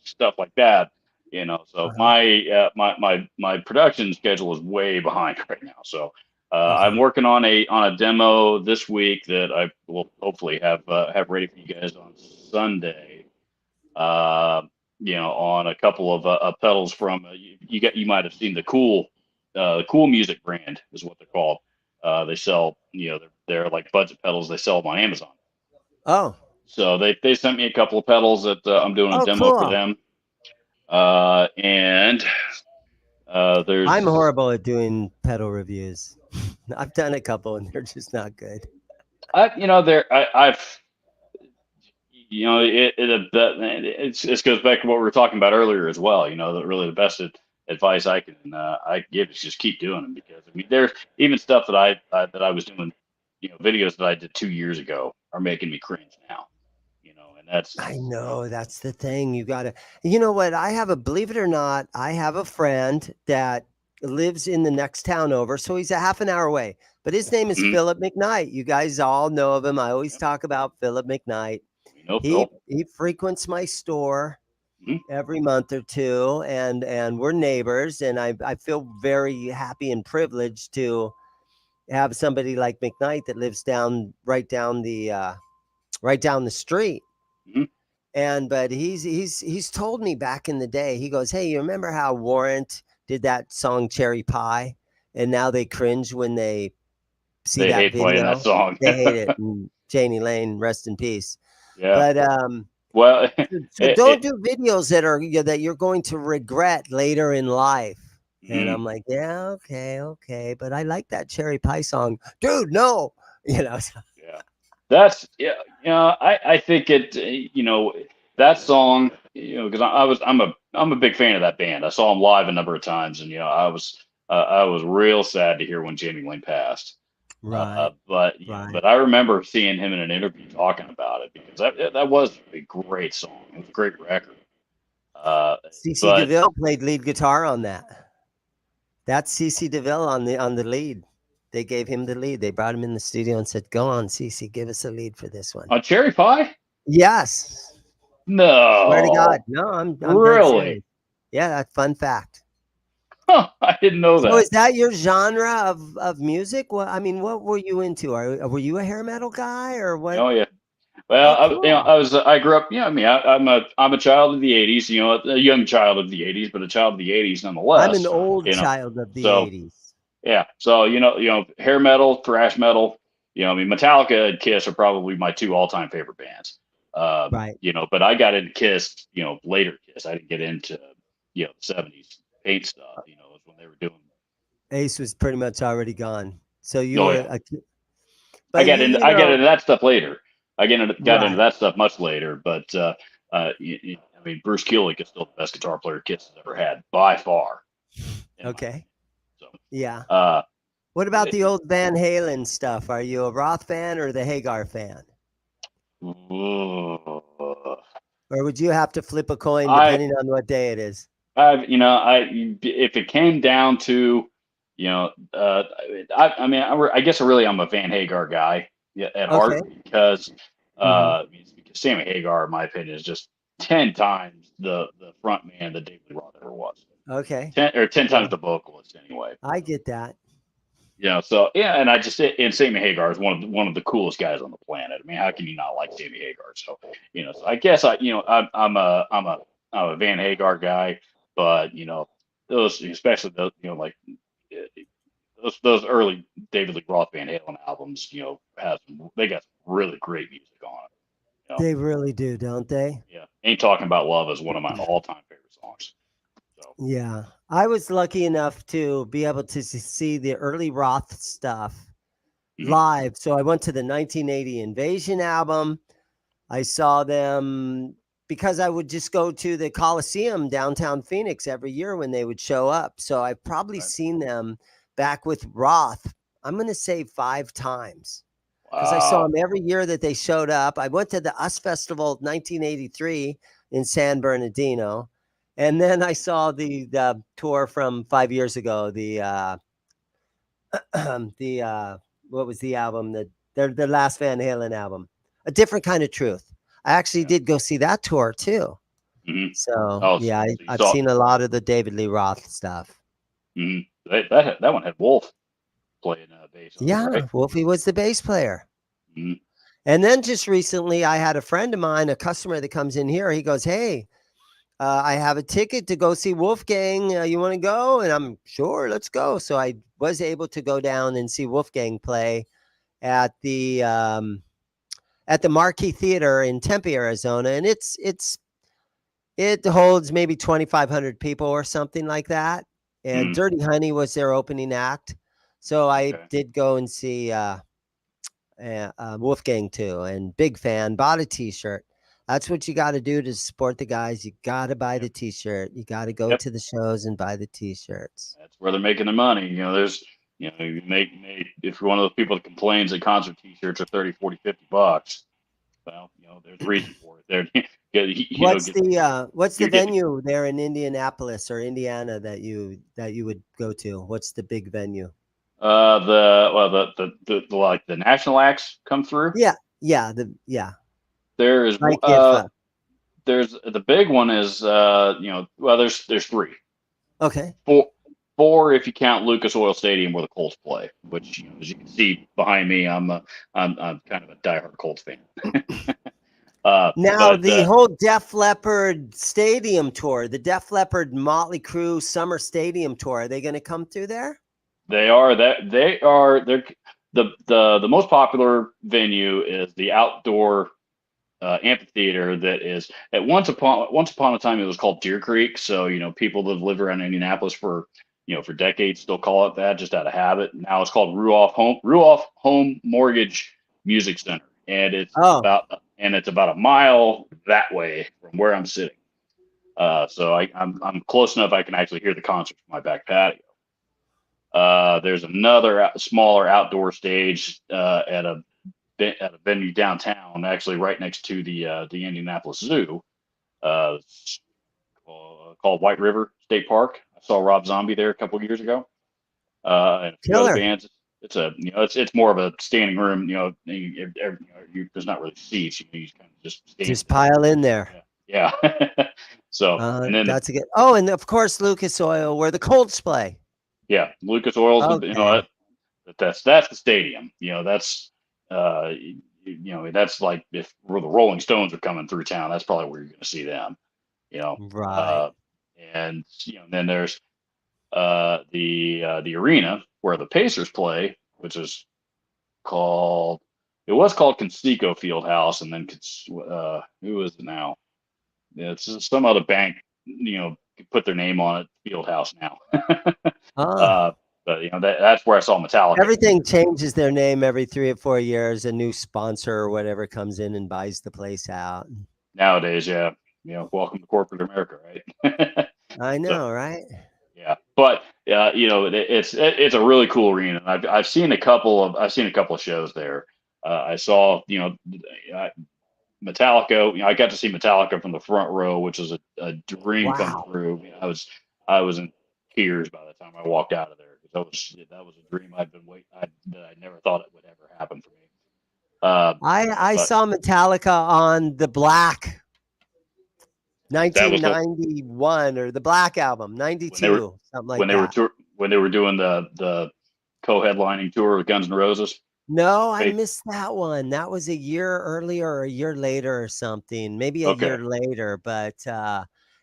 stuff like that. So uh-huh. my production schedule is way behind right now. So I'm Okay. working on a demo this week that I will hopefully have ready for you guys on Sunday. On a couple of pedals from you might have seen the Cool Music brand is what they're called. They sell they're like budget pedals. They sell them on Amazon. Oh. So they sent me a couple of pedals that I'm doing a Oh, demo for cool. them. And there's I'm horrible at doing pedal reviews. I've done a couple and they're just not good. I've it goes back to what we were talking about earlier as well. That really the best advice I can give is just keep doing them, because I mean there's even stuff that I was doing, videos that I did 2 years ago are making me cringe now. And I that's know that's the thing. You gotta, you know what? Believe it or not, I have a friend that lives in the next town over. So he's a half an hour away, but his name is Mhm. Philip McKnight. You guys all know of him. I always Yep, talk about Philip McKnight. we know He Phil. he frequents my store Mhm. every month or two, and we're neighbors, and I feel very happy and privileged to have somebody like McKnight that lives right down the street. Mhm. And but he's told me back in the day, he goes, "Hey, you remember how Warrant did that song Cherry Pie? And now they cringe when they see They that hate playing that video. song. They hate it." And Janie Lane, rest in peace. Yeah. But Well, so don't do videos that you're going to regret later in life. And mhm. I'm like, yeah, okay, but I like that Cherry Pie song, dude. No, you know. Yeah. That's yeah. I think that song, because I'm a big fan of that band. I saw them live a number of times, and I was real sad to hear when Jamie Lynn passed. Right, right. But I remember seeing him in an interview talking about it, because that was a great song. It was a great record. CC But DeVille played lead guitar on that. That's CC DeVille on the lead. They gave him the lead. They brought him in the studio and said, "Go on, CC, give us a lead for this one." on Cherry Pie, Yes. Swear to God. no, No, I'm dead really, serious. Yeah, that's fun fact. I didn't know So that. is that your genre of music? What I mean, what were you into? Were you a hair metal guy or what? Oh yeah. Well, Oh, cool. I grew up. Yeah, I mean, I'm a child of the '80s. A young child of the '80s, but a child of the '80s I'm an nonetheless. old You know, child of the so 80s. yeah, so hair metal, thrash metal. I mean, Metallica and Kiss are probably my two all-time favorite bands. Right. But I got into Kiss, later Kiss. I didn't get into the '70s paint stuff. Was when they were doing. Ace was pretty much already gone. So you Oh were yeah, a but you I got know, into that stuff later. Got into right. that stuff much later. But I mean, Bruce Kulick is still the best guitar player Kiss has ever had by far, in my Okay. opinion. Yeah. So, What about the old Van Halen stuff? Are you a Roth fan or the Hagar fan? Or would you have to flip a coin I depending on what day it is? if it came down to, I mean, I guess really I'm a Van Hagar guy, yeah, at Okay. heart, because Hmm. because Sammy Hagar, in my opinion, is just 10 times the front man that David Lee Roth ever was. Okay. 10 Yeah, times the vocalist anyway. I get that. So yeah, and and Sammy Hagar is one of the coolest guys on the planet. I mean, how can you not like Sammy Hagar? So so I guess I'm a Van Hagar guy, but those, especially those, like those early David Lee Roth Van Halen albums, they got some really great music on it. They really do, don't they? Yeah, Ain't Talking About Love is one of my all-time favorite songs. So Yeah. I was lucky enough to be able to see the early Roth stuff mhm. live. So I went to the 1980 Invasion album. I saw them because I would just go to the Coliseum downtown Phoenix every year when they would show up. So I've probably Right. seen them back with Roth. I'm going to say 5 times because I saw Wow. them every year that they showed up. I went to the US Festival 1983 in San Bernardino. And then I saw the tour from 5 years ago, what was the album, their last Van Halen album, A Different Kind of Truth. I actually Yeah. did go see that tour too. hmm So Oh, yeah, so you I've saw. seen a lot of the David Lee Roth stuff. That one had Wolf playing bass on it, Yeah, right? Wolfie was the bass player. hmm And then just recently, I had a friend of mine, a customer that comes in here. He goes, "Hey, I have a ticket to go see Wolfgang. You want to go?" And I'm sure, let's go. So I was able to go down and see Wolfgang play at the Marquee Theater in Tempe, Arizona, and it holds maybe 2,500 people or something like that. And hmm Dirty Honey was their opening act, so I Okay. did go and see Wolfgang too, and big fan. Bought a T-shirt. That's what you got to do to support the guys. You got to buy Yep. the T-shirt. You got to go Yep. to the shows and buy the T-shirts. That's where they're making the money. You make if you're one of those people that complains that concert T-shirts are 30, 40, $50. Well, there's a reason for it. There, What's get, the you're getting venue there in Indianapolis or Indiana that you would go to? What's the big venue? the like the national acts come through. Yeah, There is like if there's the big one is well there's three. okay. Four if you count Lucas Oil Stadium where the Colts play, which as you can see behind me, I'm kind of a diehard Colts fan. Now But the whole Def Leppard Stadium tour, the Def Leppard Motley Crue Summer Stadium tour, are they going to come through there? they're the most popular venue is the outdoor amphitheater that is at once upon a time it was called Deer Creek. So people that have lived around Indianapolis for decades still call it that just out of habit. Now it's called Ruoff Home Mortgage Music Center, and Oh, it's about a mile that way from where I'm sitting. So I'm close enough I can actually hear the concert from my back patio. There's another smaller outdoor stage at a venue downtown, actually right next to the Indianapolis Zoo, uh, called White River State Park. I saw Rob Zombie there a couple of years ago, and a few other killer. bands. It's more of a standing room. There's not really seats. You kind of just stand Just there. pile in there. Yeah. So and then That's a good. Oh, and of course Lucas Oil, where the Colts play. Lucas Oil's Okay. that's the stadium. That's like if the Rolling Stones are coming through town, that's probably where you're going to see them. You know, Right. uh, and then there's the arena where the Pacers play, which is called it was called Conseco Fieldhouse, and then who is it now? Yeah, it's just some other bank, put their name on it, Fieldhouse now. Ah. uh, but that's where I saw Metallica. Everything changes their name every 3 or 4 years. A new sponsor or whatever comes in and buys the place out. Nowadays. Yeah, welcome to corporate America, right? I So know, right? yeah, but it's a really cool arena. I've seen a couple of shows there. I saw Metallica. I got to see Metallica from the front row, which was a dream come Wow. true. I was in tears by the time I walked out of there because that was a dream I'd been that I never thought it would ever happen for me. I But saw Metallica on the Black that was 1991 or the Black album, when they were 92, something like that. when they were doing the co-headlining tour with Guns N' Roses. No, I Faith. missed that one. That was a year earlier or a year later or something, maybe a Okay. year later. But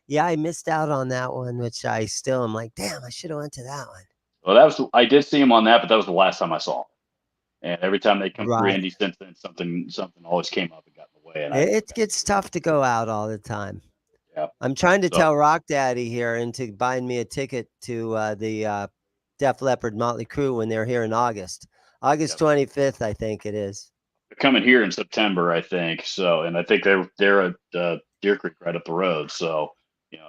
yeah, I missed out on that one, which I still am like, damn, I should have went to that one. Well, I did see him on that, but that was the last time I saw him. And every time they come through Right. Indy since then, something always came up and got in the way. And It gets tough to go out all the time. Yeah. I'm trying to So- tell Rock Daddy here into buying me a ticket to the Def Leppard Motley Crue when they're here in August. August 25th, I think it is. coming here in September, I think. So, and I think they're at Deer Creek right up the road. So,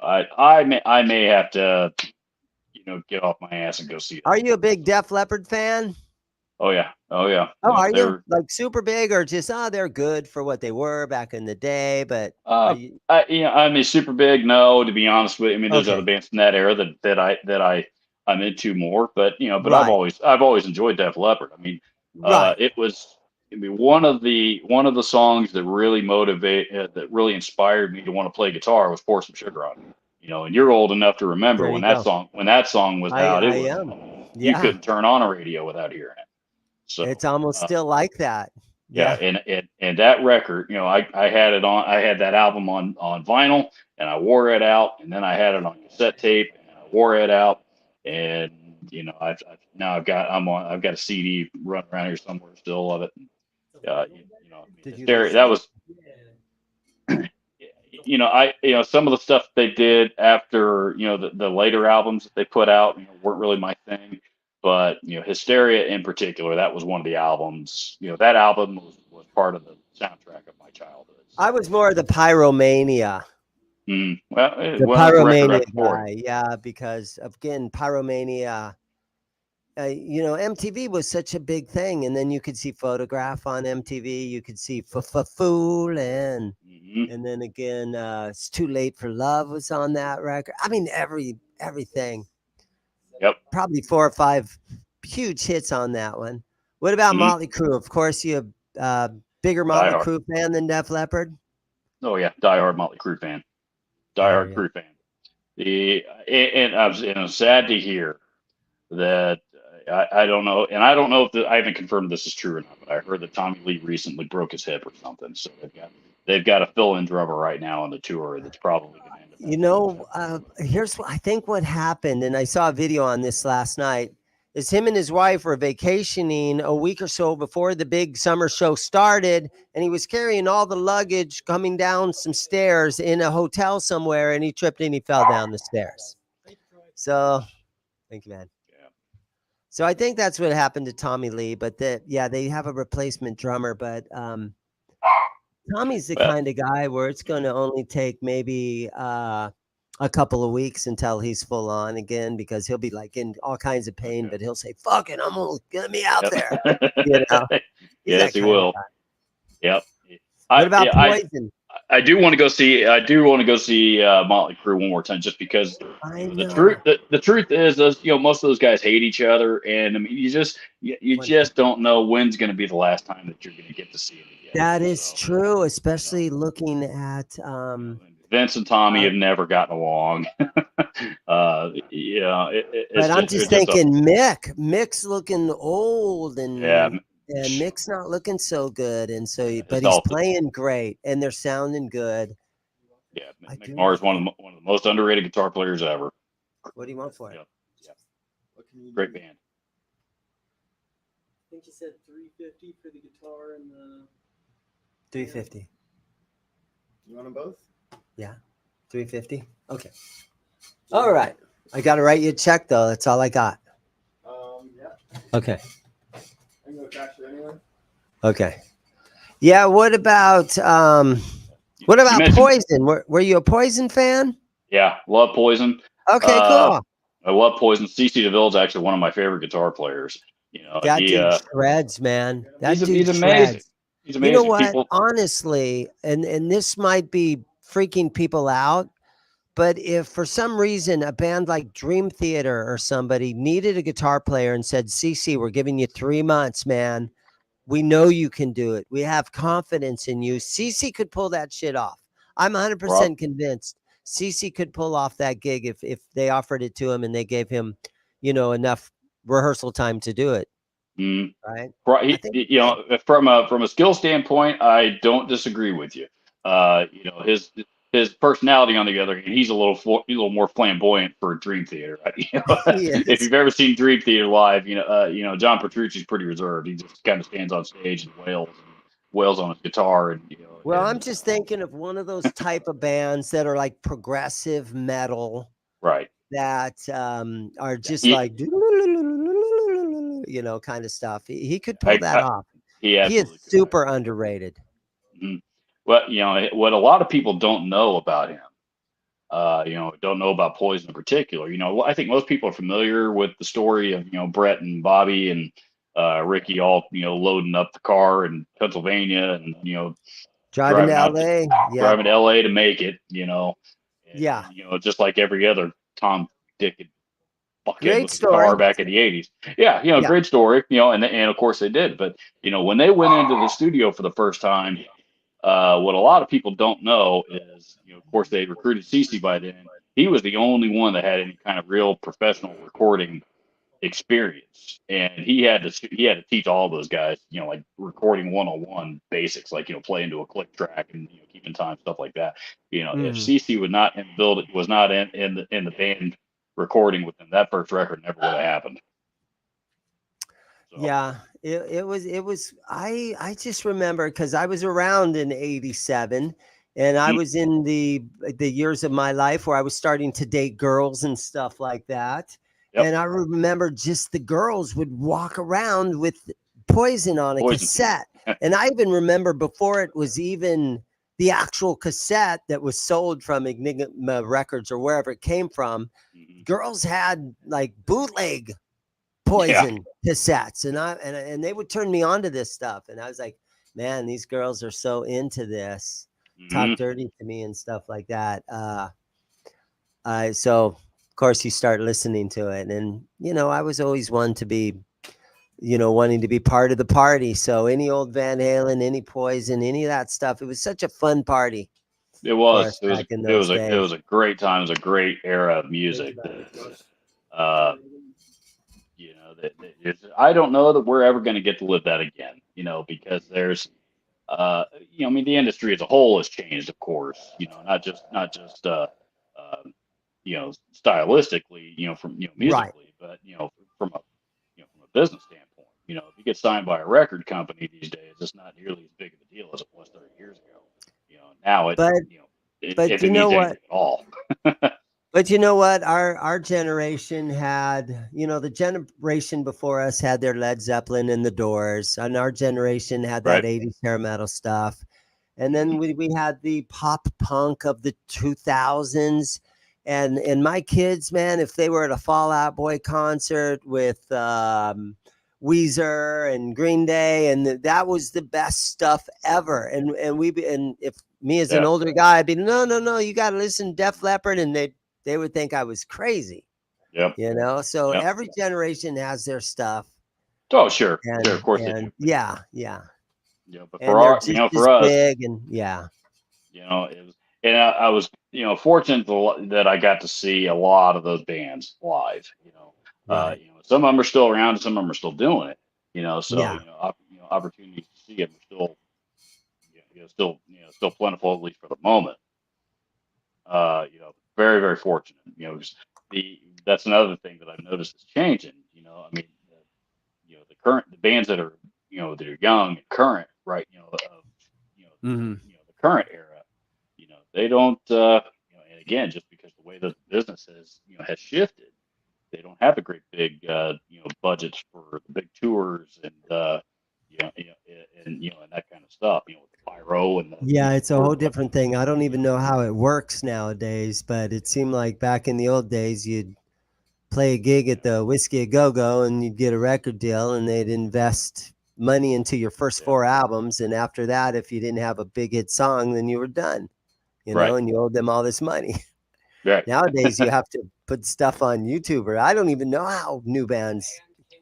I may have to, get off my ass and go see them. Are you a big Def Leppard fan? Oh yeah, oh yeah. Oh, are you They're like super big, or just they're good for what they were back in the day? But are you I mean, super big. No, to be honest with you, I mean, there's other okay? bands in that era I'm into more. But but Right, I've always enjoyed Def Leppard. I mean, right. it was. I mean, one of the songs that really that really inspired me to want to play guitar was "Pour Some Sugar on It." And you're old enough to remember There you go. when that song was out. It I was am. you Yeah, couldn't turn on a radio without hearing it. So it's almost still like that. yeah, Yeah. and that record, I had it on. I had that album on vinyl, and I wore it out, and then I had it on cassette tape, and I wore it out, and I've got a CD running around here somewhere still of it. I mean, Did you Hysteria, listen? that was Yeah. some of the stuff they did after the later albums that they put out weren't really my thing, but Hysteria in particular, that was one of the albums. That album was part of the soundtrack of my childhood. So, I was more of the Pyromania. well, The that's a record right Pyromania before guy, yeah, because again, Pyromania, MTV was such a big thing, and then you could see Photograph on MTV, you could see Fool, and then again, It's Too Late for Love was on that record. I mean, everything. Yep. Probably 4 or 5 huge hits on that one. What about Motley Crue? Of course, you bigger Motley Hard. Crue fan than Def Leppard. Oh yeah, diehard Motley Crue fan. Diehard Crue fan. And I'm sad to hear that. I don't know, and I don't know if I haven't confirmed this is true or not, but I heard that Tommy Lee recently broke his hip or something. So they've got a fill-in drummer right now on the tour that's probably going to end up. Here's what I think what happened, and I saw a video on this last night. Is him and his wife were vacationing a week or so before the big summer show started, and he was carrying all the luggage coming down some stairs in a hotel somewhere, and he tripped and he fell down the stairs. So, thank you, man. Yeah. So I think that's what happened to Tommy Lee, but they have a replacement drummer, but Tommy's the kind of guy where it's going to only take maybe a couple of weeks until he's full on again, because he'll be like in all kinds of pain, but he'll say, fuck it, I'm going to get me out there. Yes, he will. Yep. What about Poison? I do want to go see Motley Crue one more time, just because the truth is most of those guys hate each other, and I mean you just don't know when's going to be the last time that you're going to get to see them again. That is true, especially looking at Vince and Tommy have never gotten along. But I'm just thinking Mick's looking old, and Mick's not looking so good, and so but he's playing great, and they're sounding good. Yeah, Mick Mars one of the most underrated guitar players ever. What do you want for it? Yeah. Great band. I think you said $350 for the guitar and the $350. You want them both? Yeah, $350. Okay. All right. I got to write you a check though. That's all I got. Yeah. Okay. I can go cash it anyway. Okay. Yeah. What about Poison? Were you a Poison fan? Yeah, love Poison. Okay, cool. I love Poison. CC DeVille is actually one of my favorite guitar players. That dude shreds, man. He's amazing. He's amazing. You know what? Honestly, and this might be freaking people out, but if for some reason a band like Dream Theater or somebody needed a guitar player and said, CC, we're giving you 3 months, man. We know you can do it. We have confidence in you. CC could pull that shit off. I'm 100% convinced CC could pull off that gig if they offered it to him and they gave him, enough rehearsal time to do it. Right. From a skill standpoint, I don't disagree with you. His personality, on the other hand, he's a little more flamboyant for Dream Theater. If you've ever seen Dream Theater live, John Petrucci's pretty reserved. He just kind of stands on stage and wails on his guitar, and Well, I'm just thinking of one of those type of bands that are like progressive metal, right? That are just like kind of stuff. He could pull that off. He He is absolutely could. super underrated. Mhm. Well, what a lot of people don't know about him, don't know about Poison in particular. I think most people are familiar with the story of, Brett and Bobby and Ricky all, loading up the car in Pennsylvania and, Driving to driving out to LA. Yeah. driving to LA to make it, Yeah. just like every other Tom, Dick, and fuckhead Great with a guitar story. back in the 80s. Yeah, Yeah. great story, and of course they did. But, when they went into the studio for the first time, what a lot of people don't know is, of course, they recruited CeCe by then. He was the only one that had any kind of real professional recording experience, and he had to teach all those guys, like recording 101 basics, like playing to a click track and keeping time, stuff like that. If Mhm. CeCe would not in build it was not in the band recording with them, that first record never would have happened. So, Yeah, it was I just remember because I was around in 87 and I Mhm. was in the years of my life where I was starting to date girls and stuff like that. Yep. And I remember just the girls would walk around with Poison on a Poison. cassette. And I even remember before it was even the actual cassette that was sold from Enigma Records or wherever it came from, Mhm. girls had like bootleg Yeah. Poison cassettes, and they would turn me on to this stuff, and I was like, man, these girls are so into this, talk Mhm. dirty to me and stuff like that. So of course you start listening to it, and I was always one to be, wanting to be part of the party. So any old Van Halen, any Poison, any of that stuff, it was such a fun party It for was. us It was. back in It those was a. It days. was a great time. It was a great era of music. Uh, I don't know that we're ever going to get to live that again. Because there's, the industry as a whole has changed, of course. Not just stylistically, from Right. musically, but from a from a business standpoint. If you get signed by a record company these days, it's not nearly as big of a deal as it was 30 years ago. Now it, But if you it know means what? anything at all. But you know what? Our generation had, the generation before us had their Led Zeppelin and the Doors, and our generation had that Right. 80s hair metal stuff. And then Mhm. we had the pop punk of the 2000s. And my kids, man, if they were at a Fall Out Boy concert with Weezer and Green Day, and that was the best stuff ever. And if me as an Yeah. older guy, I'd be no, you got to listen to Def Leppard, and they would think I was crazy, Yep. So Yep. every generation has their stuff, Oh, sure. and Sure. Of course they do. yeah, But and they're just as for us, big, and yeah, it was, and I was, fortunate that I got to see a lot of those bands live. right, Some of them are still around, and some of them are still doing it. So yeah. opportunities to see them are still, still plentiful, at least for the moment. Very, very fortunate. 'Cause that's another thing that I've noticed is changing. I mean, the bands that are young and current, right? Of Hmm. the current era, they don't. And again, just because the way the business has shifted, they don't have the great big budgets for the big tours and and that kind of stuff. With the pyro and the Yeah, it's a whole what. different thing. I don't even know how it works nowadays, but it seemed like back in the old days, you'd play a gig at the Whiskey a Go Go and you'd get a record deal, and they'd invest money into your first Yeah. 4 albums. And after that, if you didn't have a big hit song, then you were done, Right. and you owed them all this money. Right. Nowadays, you have to put stuff on YouTube, or I don't even know how new bands.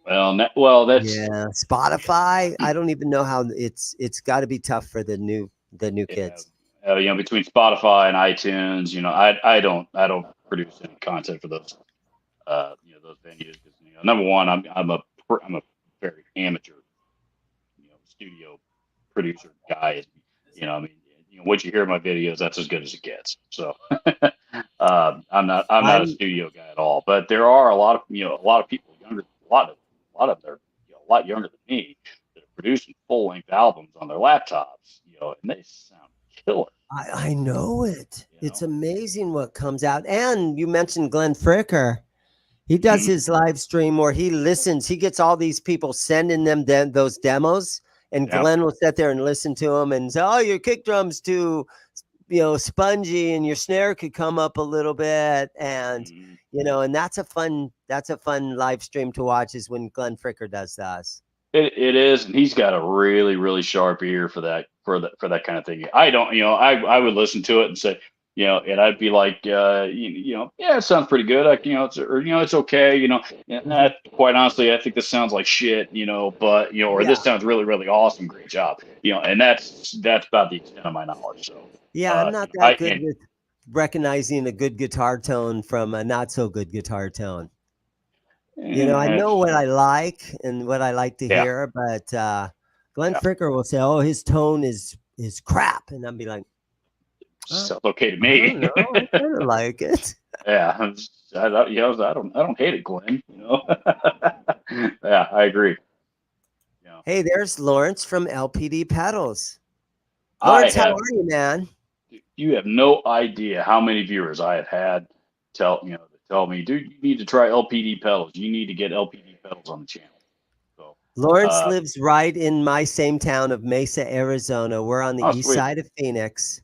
That's Yeah, Spotify. I don't even know how it's got to be tough for the new kids. between Spotify and iTunes. I don't produce any content for those those venues because number one, I'm a very amateur studio producer guy. I mean, what you hear in my videos, that's as good as it gets. So I'm not a I'm studio guy at all. But there are a lot of people younger, a lot of them are a lot younger than me that are producing full length albums on their laptops. And they sound killer. I know it. You It's know. amazing what comes out. And you mentioned Glenn Fricker. He does Mhm. his live stream where he listens. He gets all these people sending them those demos, And Yeah. Glenn will sit there and listen to him and say, "Oh, your kick drum's too, spongy, and your snare could come up a little bit." And Mhm. and that's a fun live stream to watch, is when Glenn Fricker does us. It is, and he's got a really, really sharp ear for that kind of thing. I don't, I would listen to it and say, and I'd be like, yeah, it sounds pretty good. It's okay, and that, quite honestly, I think this sounds like shit, but or Yeah. this sounds really, really awesome, great job, and that's about the extent of my knowledge. So Yeah, I'm not I that good with recognizing a good guitar tone from a not so good guitar tone. I know what I like and what I like to Yeah. hear, but Glenn Yeah. Fricker will say, "Oh, his tone is crap," and I'll be like, sounds okay to "I me. don't know, I kind of like it." Yeah, I don't hate it, Glenn. Yeah, I agree. Hey, there's Lawrence from LPD Pedals. I Lawrence, how have. are you, man? You have no idea how many viewers I have had tell me, dude, you need to try LPD pedals. You need to get LPD pedals on the channel. So, Lawrence lives right in my same town of Mesa, Arizona. We're on the oh, east sweet. side of Phoenix.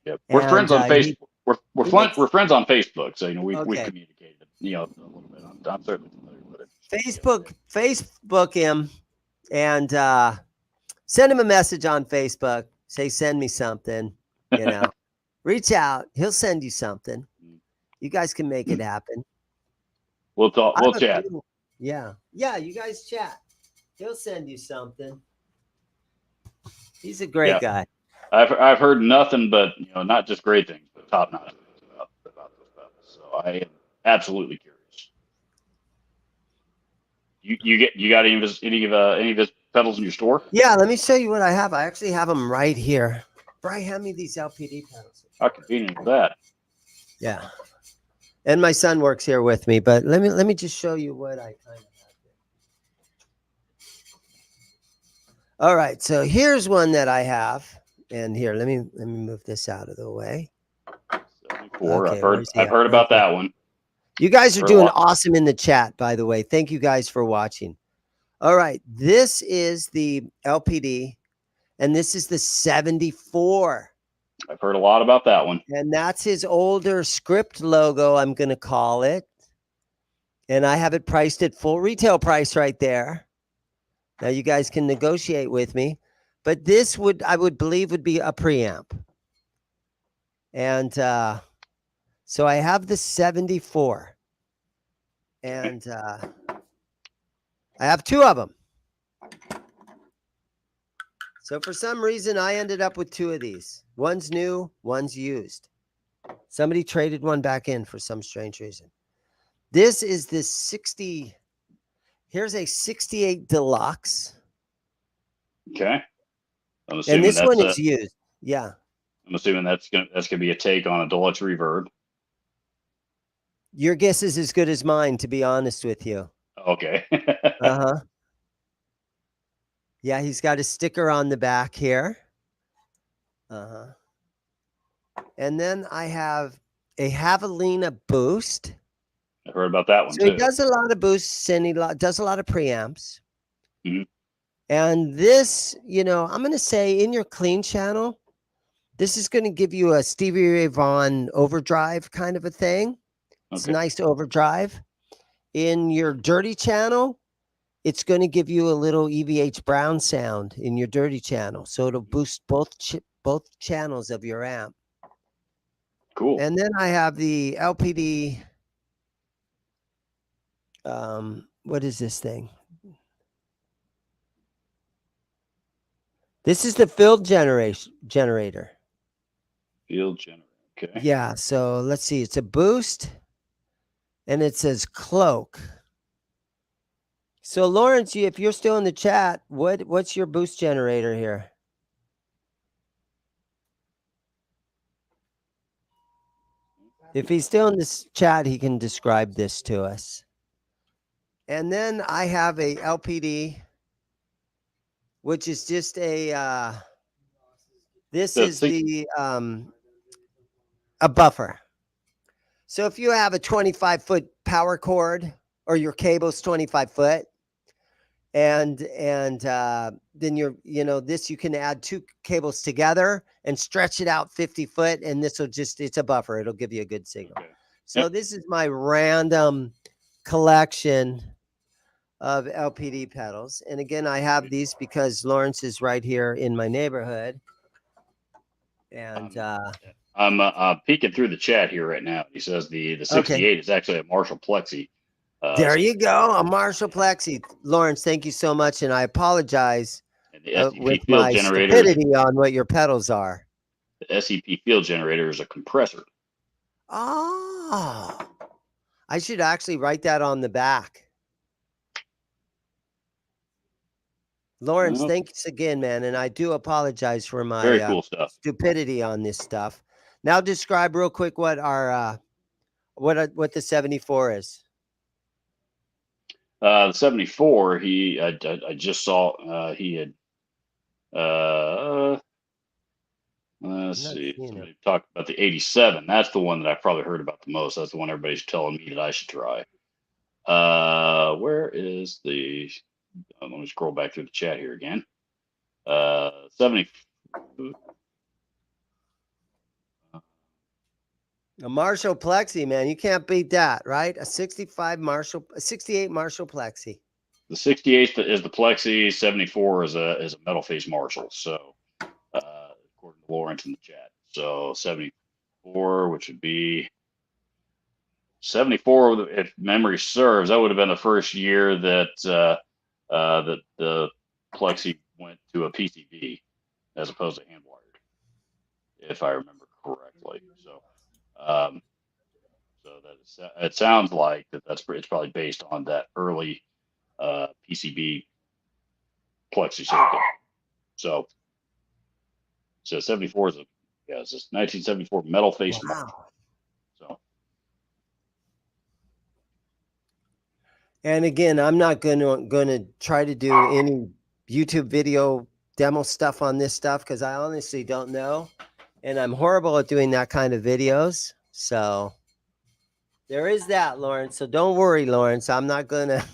Yeah, we're friends And on Facebook. We're he makes we're friends on Facebook. So we've okay. communicated. A little bit. I'm certainly familiar with it. Facebook him and send him a message on Facebook. Say, send me something. Reach out. He'll send you something. You guys can make it happen. We'll talk. We'll chat. Yeah. You guys chat. He'll send you something. He's a great guy. I've heard nothing but not just great things, but top notch things about those pedals. So I am absolutely curious. You got any of his pedals in your store? Yeah, let me show you what I have. I actually have them right here. Brian, hand me these LPD pedals. How convenient is that? Yeah. And my son works here with me, but let me just show you what I kind of have here. All right, so here's one that I have. And here, let me move this out of the way. 74. Okay, I've heard about that one. You guys are doing awesome in the chat, by the way. Thank you guys for watching. All right, this is the LPD, and this is the 74. I've heard a lot about that one. And that's his older script logo, I'm going to call it. And I have it priced at full retail price right there. Now you guys can negotiate with me. But this I would believe would be a preamp. And so I have the 74. And I have two of them. So for some reason, I ended up with two of these. One's new, one's used. Somebody traded one back in for some strange reason. This is the 60. Here's a 68 Deluxe. Okay. And this one is used. Yeah. I'm assuming that's gonna be a take on a Deluxe Reverb. Your guess is as good as mine, to be honest with you. Okay. Uh-huh. Yeah, he's got a sticker on the back here. Uh-huh. And then I have a Javelina Boost. I heard about that one so too. He does a lot of boosts and he does a lot of preamps. Mhm. And this, I'm going to say in your clean channel, this is going to give you a Stevie Ray Vaughan overdrive kind of a thing. It's a nice overdrive. In your dirty channel, it's going to give you a little EVH Brown sound in your dirty channel. So it'll boost both channels of your amp. Cool. And then I have the LPD. What is this thing? This is the field generator. Field generator. Okay. Yeah. So let's see. It's a boost. And it says cloak. So Lawrence, if you're still in the chat, what's your boost generator here? If he's still in this chat, he can describe this to us. And then I have a LPD, which is just a this is the a buffer. So if you have a 25-foot power cord or your cable's 25 foot, and then this you can add two cables together and stretch it out 50 foot, and this will it's a buffer. It'll give you a good signal. Okay. So this is my random collection of LPD pedals. And again, I have these because Lawrence is right here in my neighborhood. And I'm peeking through the chat here right now. He says the 68 is actually a Marshall Plexi. There you go, a Marshall Plexi. Lawrence, thank you so much, and I apologize and the SEP with field my generator. stupidity on what your pedals are. The SEP field generator is a compressor. Oh, I should actually write that on the back. Lawrence, thanks again, man, and I do apologize for my very cool stuff. Stupidity on this stuff. Now, describe real quick what our what the 74 is. The 74, I just saw he had let's see, somebody talked about the 87. That's the one that I've probably heard about the most. That's the one everybody's telling me that I should try. Where is the let me scroll back through the chat here again. 70. A Marshall Plexi, man, you can't beat that, right? A 68 Marshall Plexi. The 68 is the Plexi. 74 is a metal face Marshall. So, according to Lawrence in the chat, so 74, which would be 74, if memory serves, that would have been the first year that that the Plexi went to a PCB as opposed to hand wired, if I remember correctly. So. So it sounds like it's probably based on that early PCB Plexi circuit. So 74 is it's this 1974 metal face Marshall. So. And again, I'm not gonna try to do any YouTube video demo stuff on this stuff because I honestly don't know. And I'm horrible at doing that kind of videos. So there is that, Lawrence. So don't worry, Lawrence. I'm not going to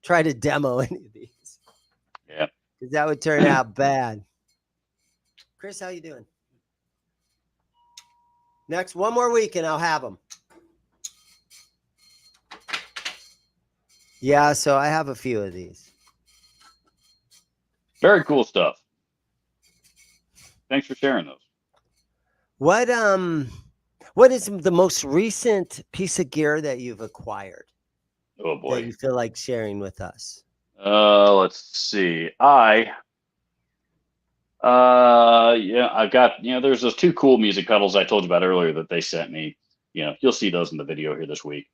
try to demo any of these. Yeah. Because that would turn out bad. Chris, how you doing? Next, one more week and I'll have them. Yeah, so I have a few of these. Very cool stuff. Thanks for sharing those. What is the most recent piece of gear that you've acquired? Oh boy. That you feel like sharing with us? Let's see. I've got, there's those two cool music pedals I told you about earlier that they sent me. You'll see those in the video here this week.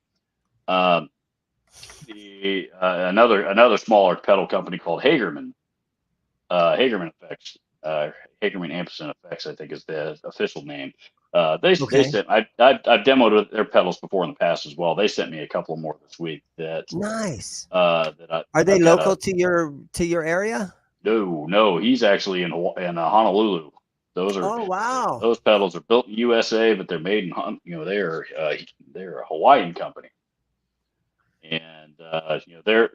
Another smaller pedal company called Hagerman Effects, Hagerman Ampersand Effects, I think is the official name. They sent, I've demoed their pedals before in the past as well. They sent me a couple more this week. Nice. Are they local to your area? No, he's actually in Honolulu. Those are wow. Those pedals are built in USA, but they're made in they're a Hawaiian company, and they're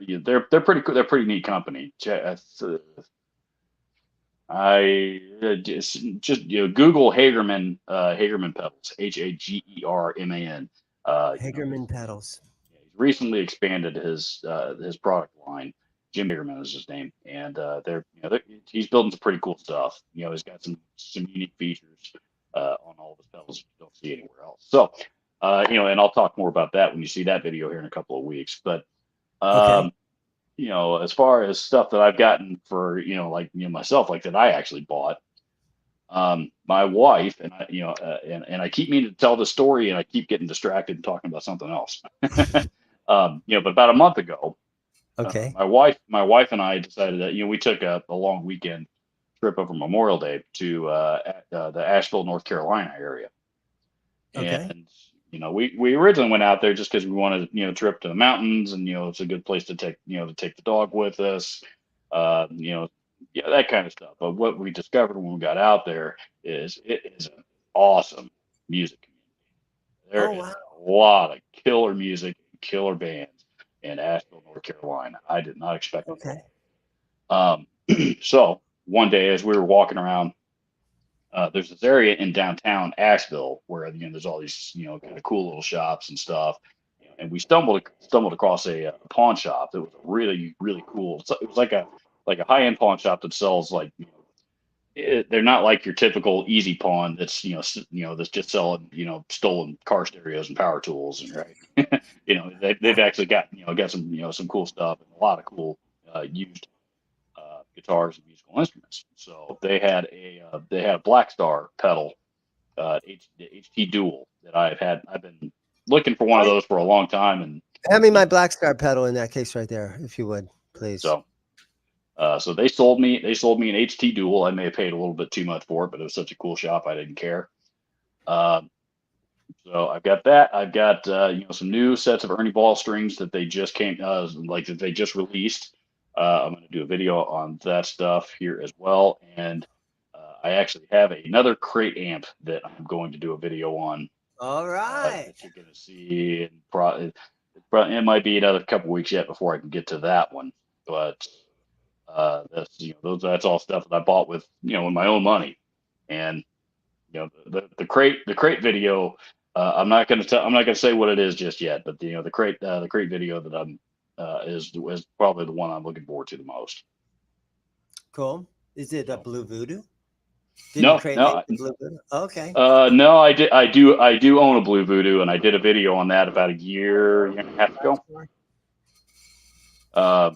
pretty cool. They're a pretty neat company. I just Google Hagerman pedals, Hagerman. Hagerman pedals. He's recently expanded his product line. Jim Hagerman is his name, and he's building some pretty cool stuff. He's got some unique features on all of his pedals you don't see anywhere else. So, and I'll talk more about that when you see that video here in a couple of weeks. But as far as stuff that I've gotten for, myself, like that I actually bought, my wife and I, and I keep meaning to tell the story and I keep getting distracted and talking about something else. But about a month ago, my wife and I decided that, we took a long weekend trip over Memorial Day to the Asheville, North Carolina area. And, we originally went out there just because we wanted, trip to the mountains and, it's a good place to take the dog with us, that kind of stuff. But what we discovered when we got out there is it is an awesome music community. There is a lot of killer music, killer bands in Asheville, North Carolina. I did not expect it. So one day as we were walking around, there's this area in downtown Asheville where there's all these kind of cool little shops and stuff, and we stumbled across a pawn shop that was really really cool. So it was like a high end pawn shop that sells like they're not like your typical easy pawn that's that's just selling stolen car stereos and power tools and right. They've actually got some cool stuff and a lot of cool used guitars and musical instruments. So they had a Black Star pedal, the HT Dual that I've been looking for one of those for a long time, and Hand me my Black Star pedal in that case right there, if you would, please. So they sold me an HT Dual. I may have paid a little bit too much for it, but it was such a cool shop I didn't care. So I've got that. I've got some new sets of Ernie Ball strings that they just that they just released. I'm going to do a video on that stuff here as well, and I actually have another crate amp that I'm going to do a video on. All right. That you're going to see, and it might be another couple weeks yet before I can get to that one, but that's all stuff that I bought with with my own money, and the crate video. I'm not going to say what it is just yet, but the crate video that I'm is probably the one I'm looking forward to the most. Cool. Is it a Blue Voodoo? No. Blue Voodoo? Okay. No, I do own a Blue Voodoo, and I did a video on that about a year and a half ago. I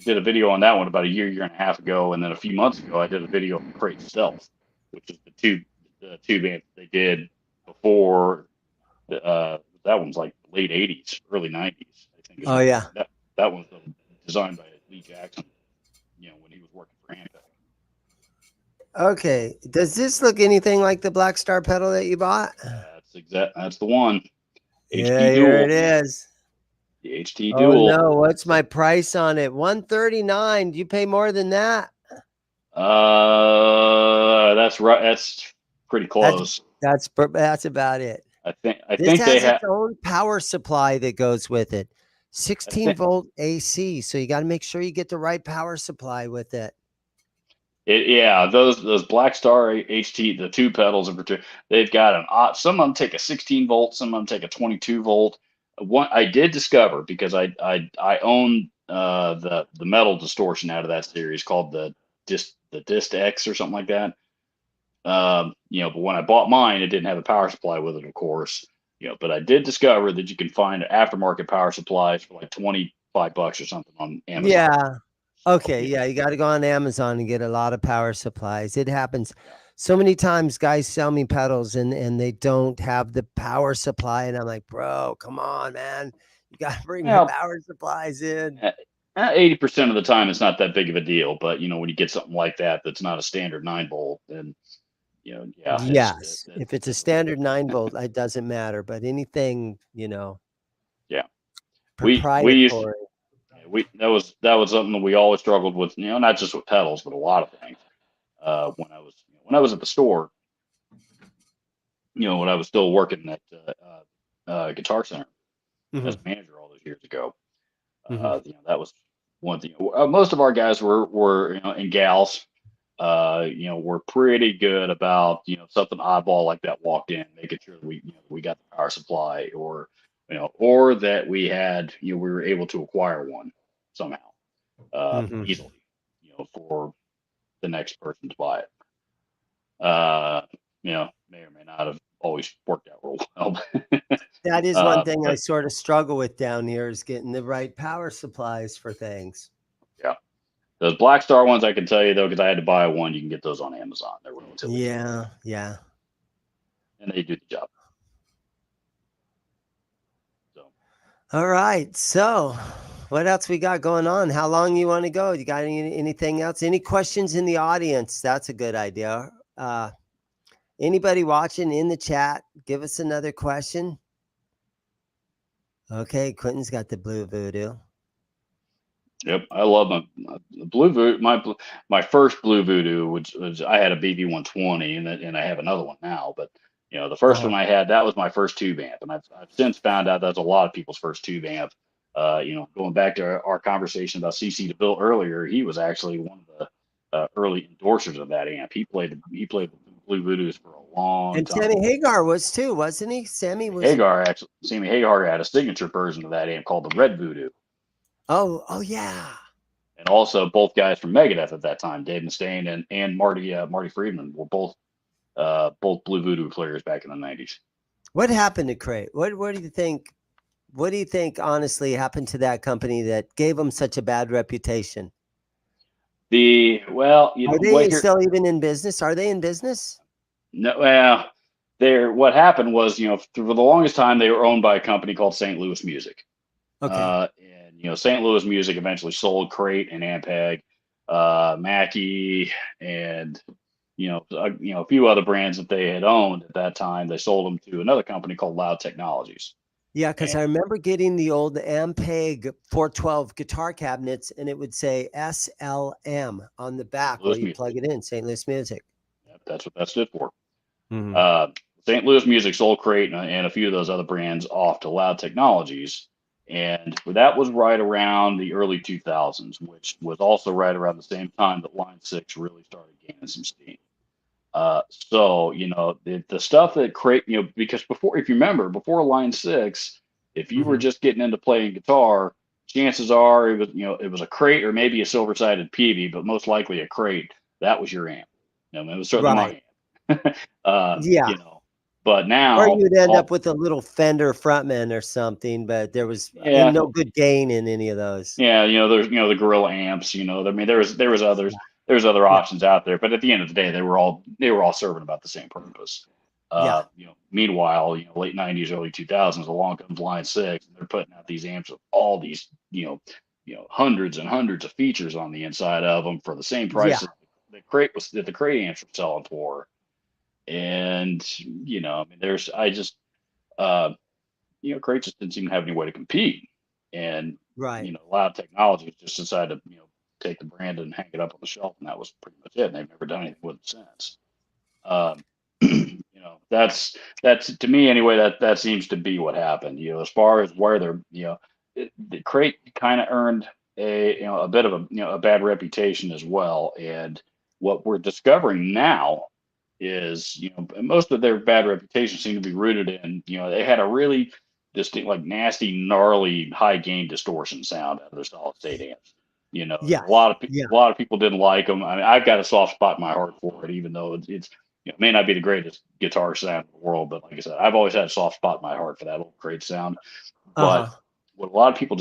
did a video on that one about a year and a half ago, and then a few months ago I did a video on Crate Stealth, which is the tube amp they did before. That one's like late '80s, early '90s, I think. Oh yeah. That one's designed by Lee Jackson, when he was working for Amtech. Okay. Does this look anything like the Black Star pedal that you bought? That's the one. Yeah, here it is. The HT Oh Dual. no, what's my price on it? $139. Do you pay more than that? That's right. That's pretty close. That's about it. I think This they has have its own power supply that goes with it. 16-volt AC. So you got to make sure you get the right power supply with it. Those Black Star HT, the two pedals in particular, they've got some of them take a 16 volt, some of them take a 22 volt. One I did discover, because I own the metal distortion out of that series called the Dist X or something like that. But when I bought mine, it didn't have a power supply with it, of course. But I did discover that you can find aftermarket power supplies for like $25 or something on Amazon. Yeah. Okay. Yeah. You got to go on Amazon and get a lot of power supplies. It happens so many times. Guys sell me pedals and they don't have the power supply. And I'm like, bro, come on, man. You got to bring the power supplies in. 80% of the time, it's not that big of a deal. But, when you get something like that, that's not a standard 9-volt, then, yes. If it's a standard 9-volt, it doesn't matter. But anything, proprietary. That was something that we always struggled with, not just with pedals, but a lot of things. When I was at the store, when I was still working at Guitar Center as a manager all those years ago, that was one thing. Most of our guys were and gals, were pretty good about something oddball like that walked in, making sure that we got the power supply, or that we had we were able to acquire one somehow easily, for the next person to buy it. May or may not have always worked out real well. That is one thing I sort of struggle with down here, is getting the right power supplies for things. Yeah. Those Black Star ones, I can tell you though, because I had to buy one, you can get those on Amazon. They're relatively yeah. And they do the job. So. All right. So what else we got going on? How long you want to go? You got anything else? Any questions in the audience? That's a good idea. Anybody watching in the chat, give us another question. Okay, Quentin's got the Blue Voodoo. Yep, I love my Blue Voodoo. My first Blue Voodoo, which was, I had a BV120, and I have another one now. But the first one I had, that was my first tube amp, and I've since found out that's a lot of people's first tube amp. Going back to our conversation about CC DeVille earlier, he was actually one of the early endorsers of that amp. He played with Blue Voodoos for a long And time. Sammy Hagar was too, wasn't he? Sammy Hagar had a signature version of that amp called the Red Voodoo. Oh yeah. And also both guys from Megadeth at that time, Dave Mustaine and Marty Friedman, were both Blue Voodoo players back in the 90s. What happened to Crate? What do you think? What do you think honestly happened to that company that gave them such a bad reputation? Are they still even in business? Are they in business? No, well, what happened was, for the longest time they were owned by a company called St. Louis Music. Okay. And St. Louis Music eventually sold Crate and Ampeg, Mackie, and a few other brands that they had owned at that time. They sold them to another company called Loud Technologies. Yeah, because I remember getting the old Ampeg 412 guitar cabinets, and it would say SLM on the back where you plug it in, St. Louis Music. Yep, that's what that stood for. Mm-hmm. St. Louis Music sold Crate and a few of those other brands off to Loud Technologies. And that was right around the early 2000s, which was also right around the same time that Line 6 really started gaining some steam. So, the stuff that Crate, because if you remember, before Line 6, if you were just getting into playing guitar, chances are it was a Crate or maybe a silver-sided Peavey, but most likely a Crate. That was your amp. It was certainly my amp. Yeah. But now, or you'd end up with a little Fender Frontman or something, but there was no good gain in any of those. Yeah, there's the Gorilla amps. There was others. There's other options out there, but at the end of the day, they were all serving about the same purpose. Meanwhile, late 90s, early 2000s, along comes Line 6, and they're putting out these amps with all these hundreds and hundreds of features on the inside of them for the same price that the Crate amps were selling for. And Crate just didn't seem to have any way to compete. And Loud Technologies just decided to take the brand and hang it up on the shelf, and that was pretty much it. And they've never done anything with it since. That's to me anyway. That seems to be what happened. As far as where they're, the Crate kind of earned a bit of a bad reputation as well. And what we're discovering now is most of their bad reputation seem to be rooted in they had a really distinct, like nasty, gnarly, high gain distortion sound out of their solid state amps. A lot of people didn't like them. I mean, I've got a soft spot in my heart for it, even though it's it may not be the greatest guitar sound in the world, but like I said, I've always had a soft spot in my heart for that old Crate sound. But what a lot of people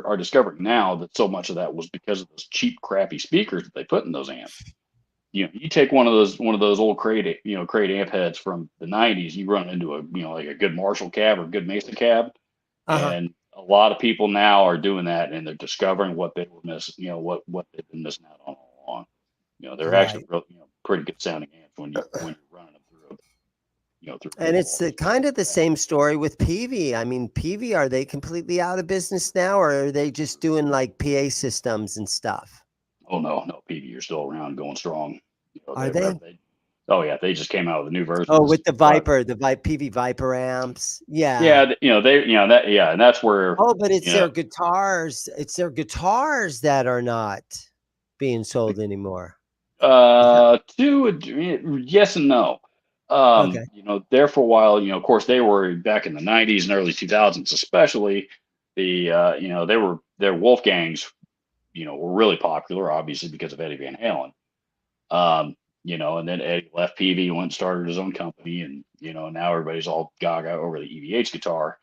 are discovering now, that so much of that was because of those cheap, crappy speakers that they put in those amps. You take one of those old Crate amp heads from the 90s, you run into like a good Marshall cab or a good Mesa cab, and a lot of people now are doing that, and they're discovering what they were missing, what they've been missing out on all along. They're actually pretty good sounding amps when you're running them through. And it's kind of the same story with Peavey. I mean, Peavey, are they completely out of business now, or are they just doing like PA systems and stuff? Oh no, Peavey, you're still around, going strong. Are they? Oh yeah, they just came out with a new version. Oh, with the Viper, Peavey Viper amps. Yeah. Yeah, and that's where. Oh, but it's their guitars. It's their guitars that are not being sold anymore. Yes and no. There for a while, of course, they were back in the 90s and early 2000s, especially their Wolfgangs, were really popular, obviously, because of Eddie Van Halen. And then Eddie left Peavey, went and started his own company, and now everybody's all gaga over the EVH guitar.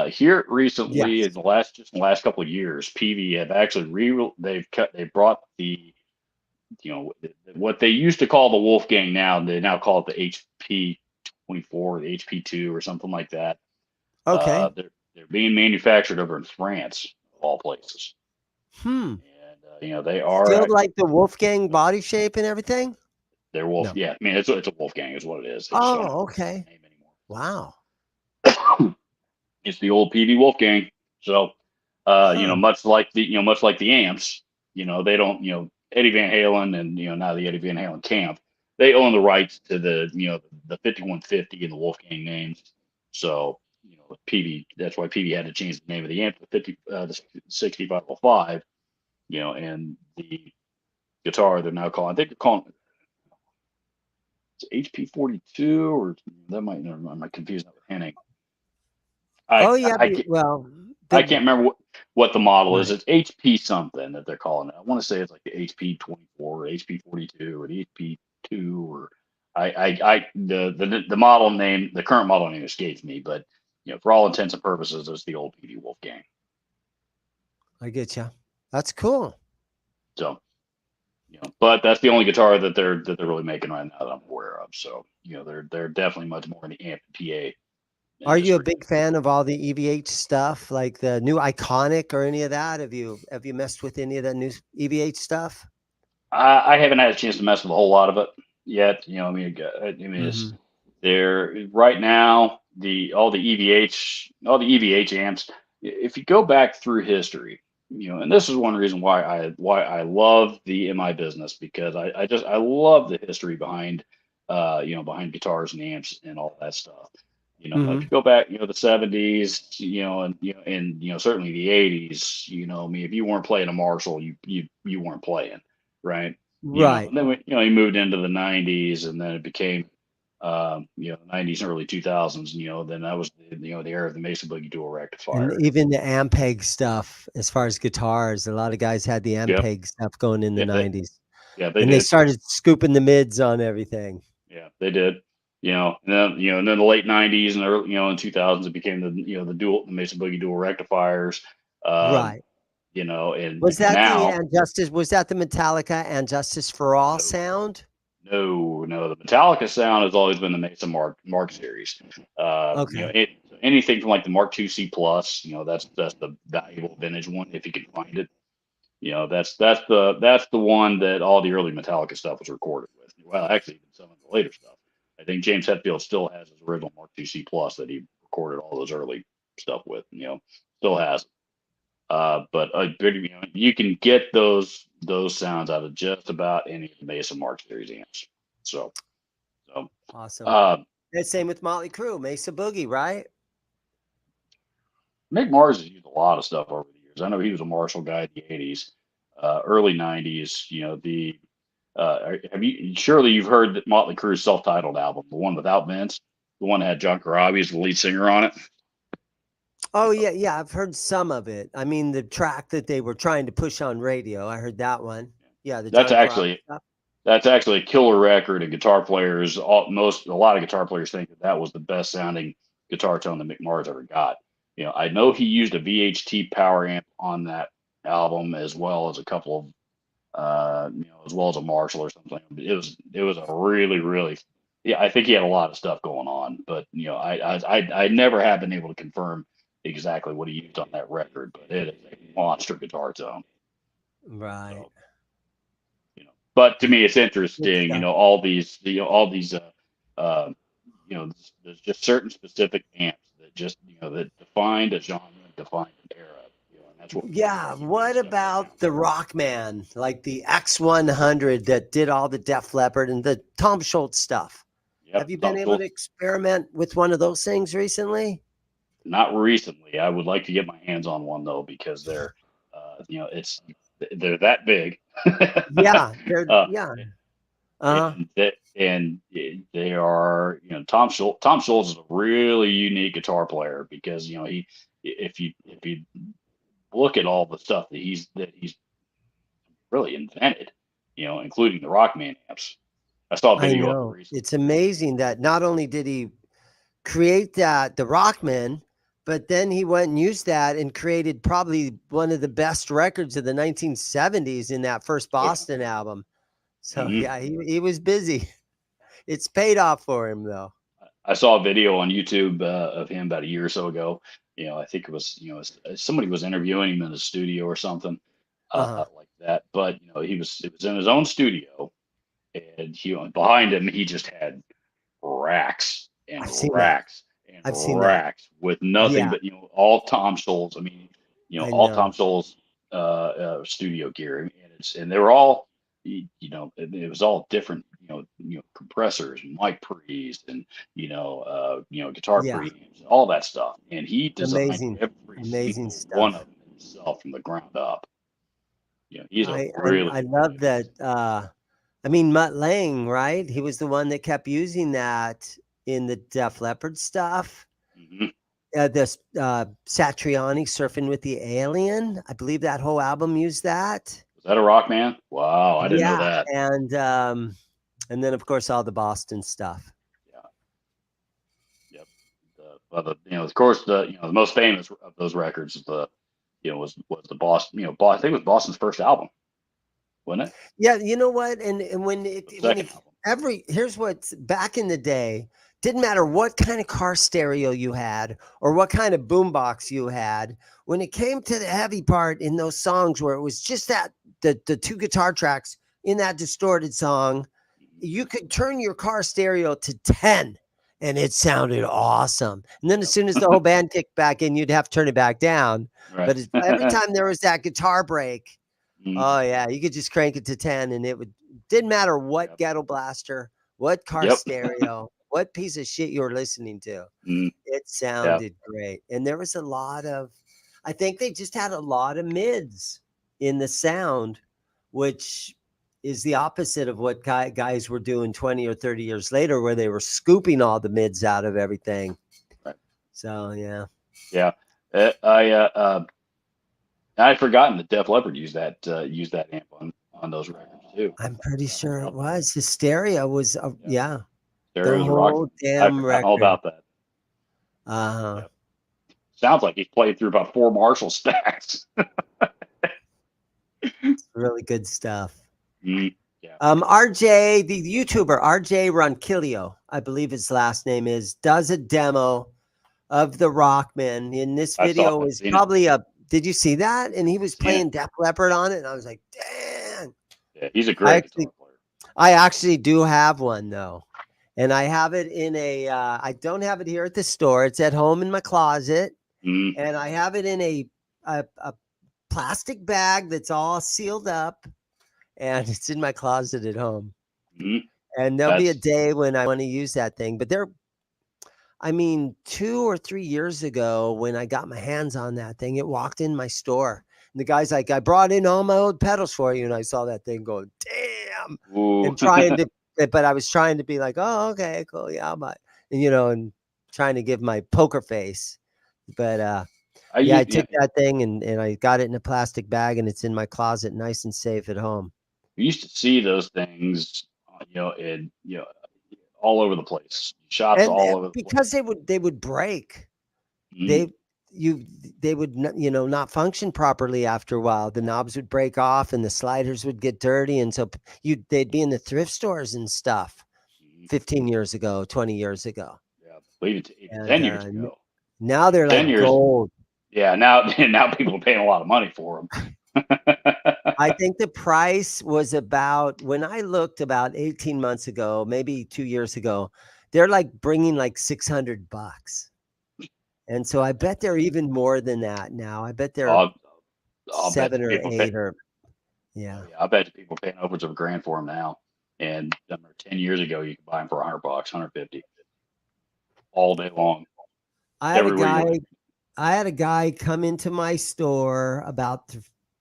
Here recently, in the last couple of years, Peavey have actually they brought the what they used to call the Wolfgang, they now call it the HP24, the HP2, or something like that. Okay. They're being manufactured over in France, of all places. And they are still like the Wolfgang body shape and everything. They're Wolf. No. Yeah, I mean it's a Wolfgang is what it is. Oh, okay. Wow. It's the old Peavey Wolfgang. So, much like the amps, they don't, Eddie Van Halen and now the Eddie Van Halen camp, they own the rights to the 5150 and the Wolfgang names. So PV. That's why PV had to change the name of the amp to the 6505. And the guitar they're now calling. I think they're calling it HP 42, or that might. Never, I might confuse that with Henning. Oh yeah, I can't, well, I can't remember what the model is. Right. It's HP something that they're calling it. I want to say it's like the HP 24 or HP 42 or the HP 2 or the model name, the current model name escapes me, but for all intents and purposes, it's the old PD Wolfgang. I get you. That's cool. So, but that's the only guitar that they're really making right now that I'm aware of. So, they're definitely much more in the amp and PA. Are you a industry. big fan of all the EVH stuff, like the new Iconic or any of that? Have you messed with any of that new EVH stuff? I haven't had a chance to mess with a whole lot of it yet. It's Mhm. there right now. All the EVH amps. If you go back through history, and this is one reason why I love the MI business, because I love the history behind behind guitars and amps and all that stuff. If you Mhm. go back, the 70s, and certainly the 80s, if you weren't playing a Marshall, you weren't playing, right? Right. And then he moved into the 90s, and then it became the 90s and early 2000s. Then that was the era of the Mesa Boogie dual And rectifier. even the Ampeg stuff, as far as guitars, a lot of guys had the Yep. Ampeg stuff going in the Yeah, 90s. they And they did. started scooping the mids on everything. Yeah, they did. And then the late 90s and early, in 2000s, it became the Mesa Boogie dual rectifiers. Um, Right. and Was that the now, And Justice? Was that the Metallica And Justice for All no, sound? no, the Metallica sound has always been the Mesa Mark series. Okay. Anything from like the Mark II C plus, that's the valuable vintage one if you can find it. That's the one that all the early Metallica stuff was recorded with. Well, actually, even some of the later stuff. I think James Hetfield still has his original Mark II C plus that he recorded all those early stuff with. Still has it. But you can get those sounds out of just about any of the Mesa Mark series amps. So Awesome. uh, And same with Motley Crue, Mesa Boogie, right? Mick Mars has used a lot of stuff over the years. I know he was a Marshall guy in the '80s, early '90s. Surely you've heard that Motley Crue's self-titled album, the one without Vince, the one that had John Corabi as the lead singer on it. Oh yeah, I've heard some of it. I mean, the track that they were trying to push on radio, I heard that one. Yeah, the That's John Corabi actually stuff. that's actually a killer record, and guitar players, a lot of guitar players think that was the best sounding guitar tone that Mick Mars ever got. I know he used a VHT power amp on that album, as well as a couple of as well as a Marshall or something. It was a really, really, yeah. I think he had a lot of stuff going on, but I never have been able to confirm exactly what he used on that record, but it is a monster guitar tone. Right. So but to Yeah. me, it's Good interesting. stuff. Uh, there's just certain specific amps that just that defined a genre, defined an era. And that's what Yeah. EVH What stuff right now. about the Rockman, like the X100 that did all the Def Leppard and the Tom Schultz stuff? Have Yep, you been Tom able to Schultz. experiment with one of those things recently? Not recently. I would like to get my hands on one though, because they're that big. Yeah, they're uh, yeah. Uh-huh. and they are, Tom Schultz. Tom Schultz is a really unique guitar player, because he if you look at all the stuff that he's really invented, including the Rockman amps. I saw a I video of it know. recently. It's amazing that not only did he create the Rockman, but then he went and used that and created probably one of the best records of the 1970s in that first Oh yeah. Boston album. So hmm yeah, he was busy. It's paid off for him though. I saw a video on YouTube of him about a year or so ago. I think it was, somebody was interviewing him in the studio or something Uh-huh. like that. But it was in his own studio, and behind him he just had racks and I've seen that. racks and I've seen that. racks with nothing Yeah, but all Tom Schultz. I mean, I all Tom know. Schultz studio gear, and they were all, it was all different, compressors, mic pre's, and guitar Yeah. preamps, all that stuff. And he designed Amazing. every Amazing single one stuff. of them himself from the ground up. He's a I really I good love guy. that. I mean, Mutt Lang, right? He was the one that kept using that in the Def Leppard stuff. Mhm. This Satriani, Surfing with the Alien. I believe that whole album used that. Was that a rock man? Wow, I didn't know Yeah, that. and then of course all the Boston stuff. Yeah. Yep. Of course, the most famous of those records is was the Boston. I think it was Boston's first album, wasn't it? Yeah, you know what? And when The it second album. here's what's back in the day, didn't matter what kind of car stereo you had or what kind of boombox you had. When it came to the heavy part in those songs where it was just that the two guitar tracks in that distorted song, you could turn your car stereo to 10 and it sounded awesome. And then as soon as the whole band kicked back in, you'd have to turn it back down. Right. But every time there was that guitar break, Mhm. oh yeah, you could just crank it to 10 and didn't matter what Yep. ghetto blaster, what car Yep. stereo, what piece of shit you were listening to. Mhm. It sounded great. And there was I think they just had a lot of mids in the sound, which is the opposite of what guys were doing 20 or 30 years later, where they were scooping all the mids out of everything. Right. So yeah. Yeah. I'd forgotten that Def Leppard used that amp on those records too. I'm pretty sure it was. The stereo was, yeah. Stereo The was a rock. whole I damn forgot all record. about that. Uh-huh. Yeah. Sounds like he's played through about 4 Marshall stacks. It's really good stuff. Mhm. Yeah. RJ, the YouTuber RJ Ronquillo, I believe his last name is, does a demo of the Rockman. In this I saw video it. is Seen it. probably did you see that? And he was Seen playing Def Leppard on it, and I was like, damn. Yeah, he's a great guitar player. I actually do have one though. And I have it in I don't have it here at the store. It's at home in my closet. Mhm. And I have it in a plastic bag that's all sealed up, and it's in my closet at home. Mhm. And there'll be a day when I want to use that thing. But 2 or 3 years ago, when I got my hands on that thing, it walked in my store. And the guy's like, I brought in all my old pedals for you. And I saw that thing going, damn. Ooh. And but I was trying to be like, oh, okay, cool. Yeah, and and trying to give my poker face. But I took that thing and I got it in a plastic bag, and it's in my closet, nice and safe at home. We used to see those things, all over the place. Shops all over the place. Because they would break. Mhm. They would not function properly after a while. The knobs would break off and the sliders would get dirty, and so they'd be in the thrift stores and stuff 15 years ago, 20 years ago. Yeah, even 10 years ago. Now they're 10 like years, gold. Yeah, now people are paying a lot of money for them. I think the price was when I looked about 18 months ago, maybe 2 years ago, they're like bringing like $600. And so I bet they're even more than that now. I bet they're I'll 7 bet or people 8 pay, or yeah. I bet people paying upwards of $1,000 for them now. And 10 years ago, you could buy them for $100, $150, all day long. I had a guy come into my store about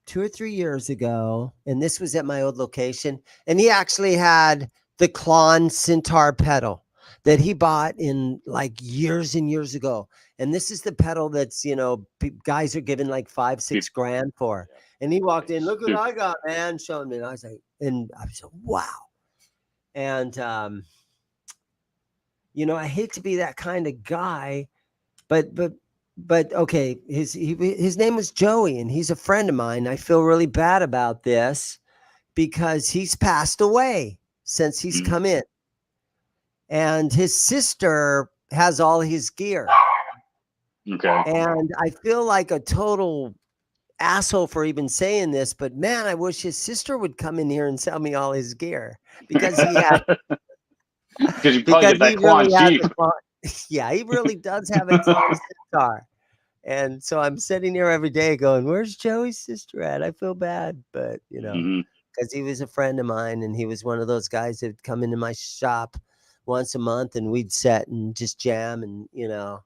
2 or 3 years ago, and this was at my old location, and he actually had the Klon Centaur pedal that he bought in like years and years ago. And this is the pedal that's, guys are giving like $5-6 grand for. And he walked in, look what I got, man, showing me. And I was like, wow. And, I hate to be that kind of guy, but okay, his name was Joey, and he's a friend of mine. I feel really bad about this because he's passed away since he's come in, and his sister has all his gear. Okay. And I feel like a total asshole for even saying this, but man, I wish his sister would come in here and sell me all his gear because he had. Because you probably get that Klon cheap. Yeah, he really does have a Klon Centaur. And so I'm sitting here every day going, where's Joey's sister at? I feel bad, but because he was a friend of mine, and he was one of those guys that'd come into my shop once a month, and we'd sit and just jam, and Yep.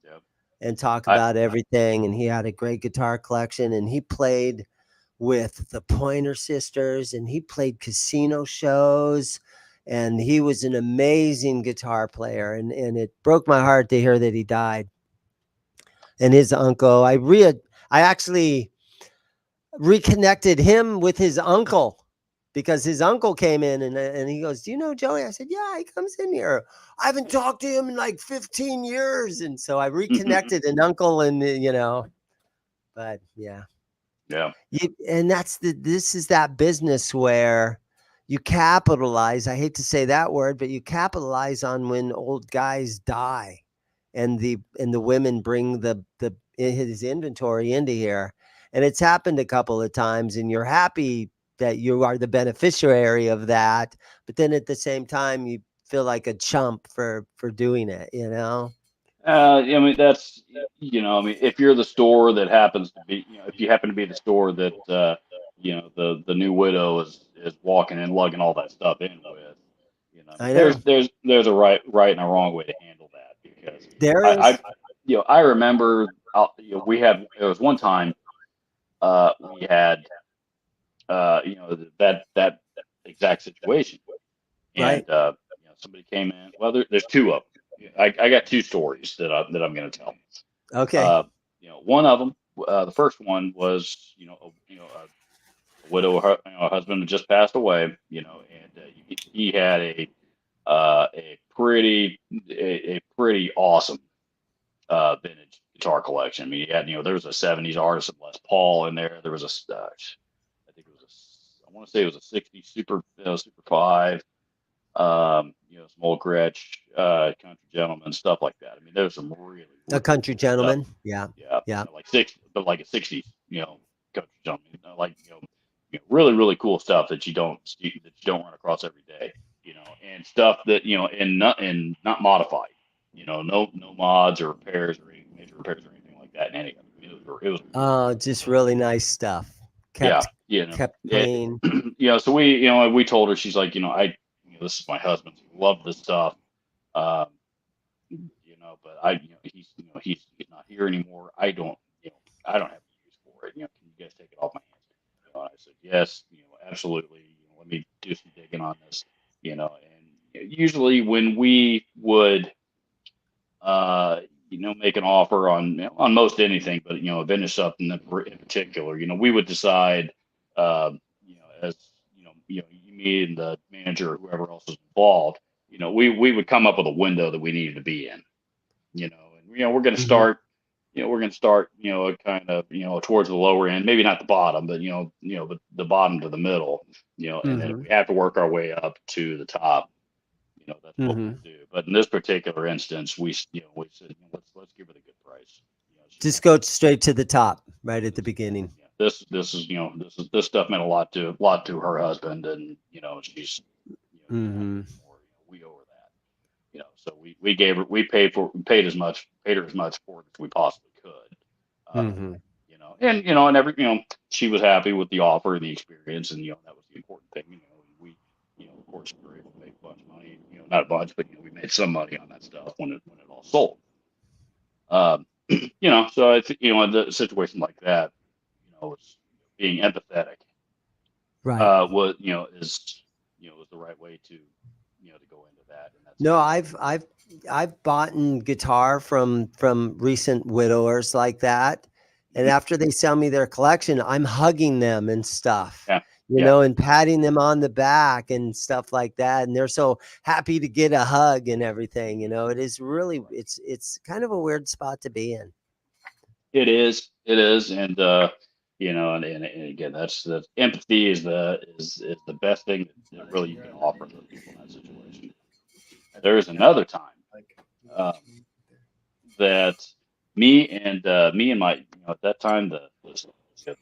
and talk I about everything. And he had a great guitar collection, and he played with the Pointer Sisters, and he played casino shows, and he was an amazing guitar player. And it broke my heart to hear that he died. And his uncle, I actually reconnected him with his uncle, because his uncle came in, and he goes, "Do you know Joey?" I said, "Yeah, he comes in here. I haven't talked to him in like 15 years." And so I reconnected an uncle, and but yeah. yeah. And this is that business where you capitalize. I hate to say that word, but you capitalize on when old guys die, and the women bring his inventory into here. And it's happened a couple of times, and you're happy that you are the beneficiary of that, but then at the same time you feel like a chump for doing it, I mean, that's, I mean, if you're the store that happens to be, if you happen to be the store that, the new widow is walking and lugging all that stuff in with, I mean, I know. there's a right and a wrong way to handle that, because There I, is. I I remember, there was one time, we had, that exact situation, Right. and somebody came in. Well, there's two of them. I got two stories that I'm going to tell. Okay. Uh, one of them, the first one was, a widow, husband had just passed away, and he had a pretty awesome vintage guitar collection. I mean, he had, there was a '70s artist Les Paul in there. There was I think it was I want to say it was a '60s Super 5. Some old Gretsch, country gentleman, stuff like that. I mean, there's some really, A really country cool stuff. gentleman. Yeah. Yeah, Yeah. but like a '60s, country gentleman, really, really cool stuff that you don't run across every day, and stuff that, and not modified, no mods or repairs or any major repairs or anything like that. In any of it. It was Oh, just really nice stuff. yeah, Kept clean. So we told her, she's like, this is my husband. He loved this stuff. Um, but he's not here anymore. I don't have use for it. Can you guys take it off my hands? And I said, yes, absolutely. Let me do some digging on this. And usually when we would, make an offer on most anything, but vintage stuff in particular, we would decide, as me and the manager or whoever else is involved, we would come up with a window that we needed to be in, and we're going to Mhm. start. We're going to start, kind of, towards the lower end, maybe not the bottom, but but the bottom to the middle, and then if Mhm. we have to work our way up to the top, that's what we'll Mhm. do. But in this particular instance, we said, let's give it a good price. She's Just not go straight to the top right at the beginning. yeah, this stuff meant a lot to her husband, and she's not here Mhm. anymore. We owe her that. So we gave her, paid her as much for it as we possibly could. Mhm. And every she was happy with the offer, the experience, and that was the important thing. We of course we were able to make a bunch of money. Not a bunch, but we made some money on that stuff when it all sold. Um, so I think in the situation like that, it's being empathetic, Right. was was the right way to go into that, and that's No, I've bought guitar from recent widowers like that. And Mhm. after they sell me their collection, I'm hugging them and stuff, Yeah, yeah, and patting them on the back and stuff like that. And they're so happy to get a hug and everything. It is really, it's kind of a weird spot to be in. it is, and and again, that's the empathy is the best thing that really you can offer those people in that situation. There is another time, um, that me and my, at that time, the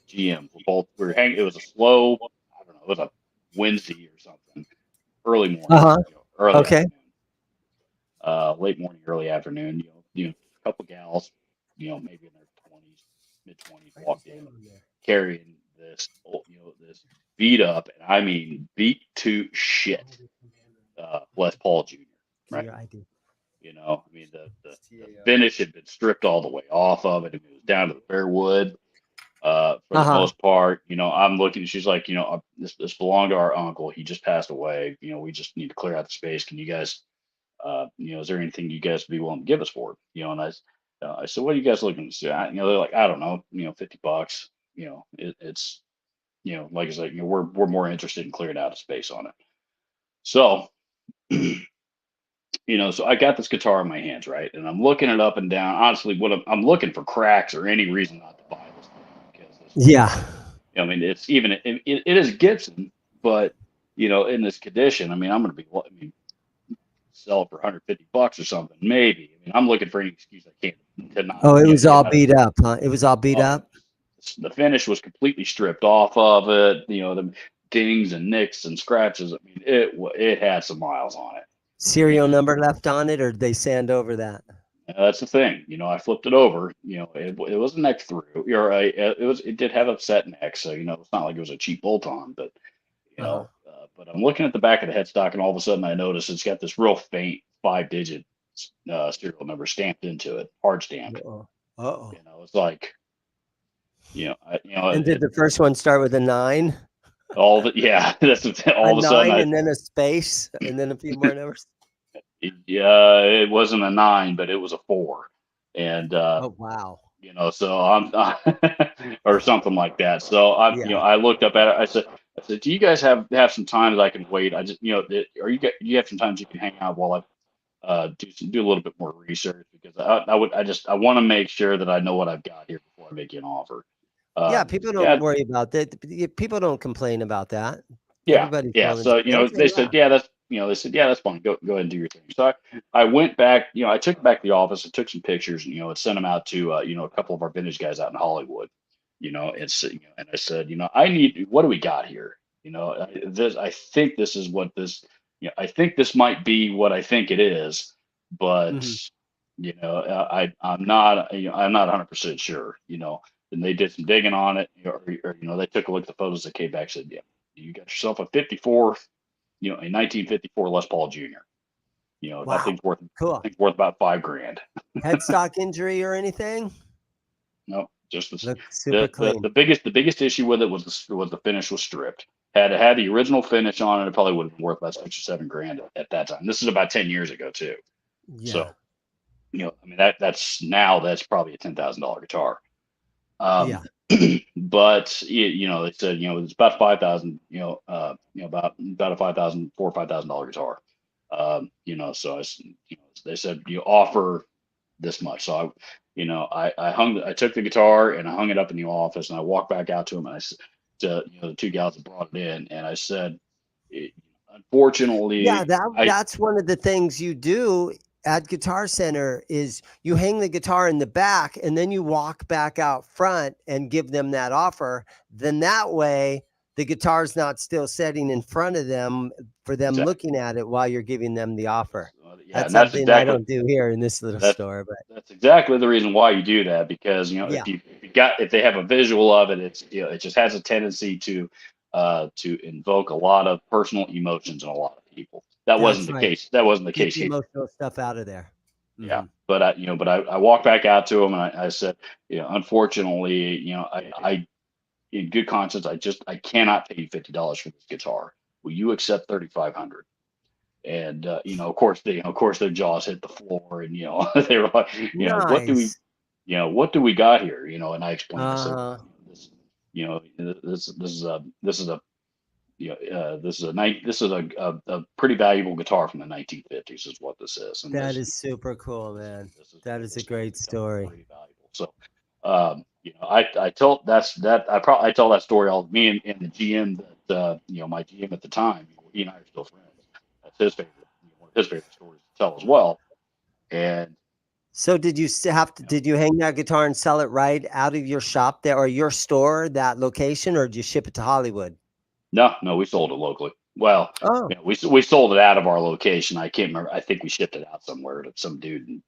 GM were both, we were hanging. It was a slow, I don't know, it was a Wednesday or something, early morning, Uh-huh. early Okay. afternoon, late morning, early afternoon. A couple gals, maybe in their 20s, mid 20s, walked in carrying this beat up, and I mean beat to shit, Les Paul Jr. Right? I do. You know, I mean the finish had been stripped all the way off of it. It was down to the bare wood. For the most part, you know, I'm looking. She's like, you know, this belonged to our uncle. He just passed away. You know, we just need to clear out the space. Can you guys, you know, is there anything you guys would be willing to give us for it? You know, and I said, what are you guys looking to see? You know, they're like, I don't know, you know, $50. You know, it's, you know, like I said, you know, we're more interested in clearing out a space on it. So, you know, so I got this guitar in my hands, right, and I'm looking it up and down. Honestly, what I'm looking for cracks or any reason not to buy this thing because this, Yeah. I mean, it's even it is Gibson, but you know, in this condition, I mean, I'm going to be, I mean, sell it for $150 or something, maybe. I mean, I'm looking for any excuse I can to not. Oh, it was get all out of beat it. up, huh? It was all beat Oh, up. the finish was completely stripped off of it. You know, the dings and nicks and scratches. I mean, it had some miles on it. Serial And number left on it, or did they sand over that? that's the thing. You know, I flipped it over. You know, it was a neck through. It did have a set neck, so you know, it's not like it was a cheap bolt on, but you Uh-huh. know, but I'm looking at the back of the headstock, and all of a sudden I notice it's got this real faint 5-digit serial number stamped into it, hard stamped. Uh-oh. Uh-oh. You know, it's like, you know, And did the first one start with a 9? all of it, yeah. That's all A of a sudden 9 and then a space and then a few more numbers. yeah, it wasn't a 9, but it was a 4, and Oh wow. you know, so I'm or something like that. So I'm, you know, Yeah. I looked up at it. I said, do you guys have some time that I can wait? I just, you know, do you have some time you can hang out while I do a little bit more research because I want to make sure that I know what I've got here before I make you an offer. Yeah, people don't Yeah, worry about that. People don't complain about that. yeah, Everybody's yeah. willing to So say, you know, okay, they said, yeah, that's you know, they said, yeah, that's fine. Go ahead and do your thing. So I went back. You know, I took it back to the office. I took some pictures. And, you know, and sent them out to you know, a couple of our vintage guys out in Hollywood. You know, you know, and I said, you know, what do we got here? You know, I think this is what this. You know, I think this might be what I think it is, but Mhm. you know, I'm not. You know, I'm not 100% sure. You know, and they did some digging on it, or you know, they took a look at the photos that came back. And said, yeah, you got yourself a 54, you know, a 1954 Les Paul Jr. You know, that Wow. thing's worth, Cool. I think worth about $5,000. Headstock injury or anything? No, just Looks super clean. the biggest issue with it was the finish was stripped. Had it had the original finish on it, it probably would have been worth about $6 or $7 at that time. This is about 10 years ago too. Yeah. So, you know, I mean that's probably a $10,000 guitar. Yeah. But you know, they said, you know, it's about 5,000, you know, about a $5,000 guitar. You know, so you know, they said you offer this much. So you know, I took the guitar and I hung it up in the office and I walked back out to them and I said, to, you know, the two gals that brought it in and I said, Yeah, unfortunately, that's one of the things you do at Guitar Center is you hang the guitar in the back and then you walk back out front and give them that offer. Then that way the guitar's not still sitting in front of them for them exactly, looking at it while you're giving them the offer. yeah, That's and that's something I exactly don't do here in this little That's store, but that's exactly the reason why you do that because you know yeah, if they have a visual of it, it's you know it just has a tendency to invoke a lot of personal emotions in a lot of people. That wasn't that's the right. case. That wasn't the Get case the here. emotional stuff out of there. Yeah, Mhm. but I walked back out to him and I said, you know, unfortunately, you know, I in good conscience, I cannot pay you $50 for this guitar. Will you accept 3,500? And you know, of course, their jaws hit the floor, and you know, they were like, you know, Nice. what do we got here? You know, and I explained, I said, Uh-huh. this, you know, this is a, you know, this is a pretty valuable guitar from the 1950s, is what this is, and That this, is super cool, man. yeah, That is a this thing great becomes story. pretty valuable. So, you know, I told I tell that story all me and the GM that you know, my GM at the time, he and I are still friends. That's his favorite, you know, one of his favorite stories to tell as well. And So did you you know, did you hang that guitar and sell it right out of your shop there or your store, that location, or did you ship it to Hollywood? no, we sold it locally. Well, Oh, you know, we sold it out of our location. I can't remember. I think we shipped it out somewhere to some dude in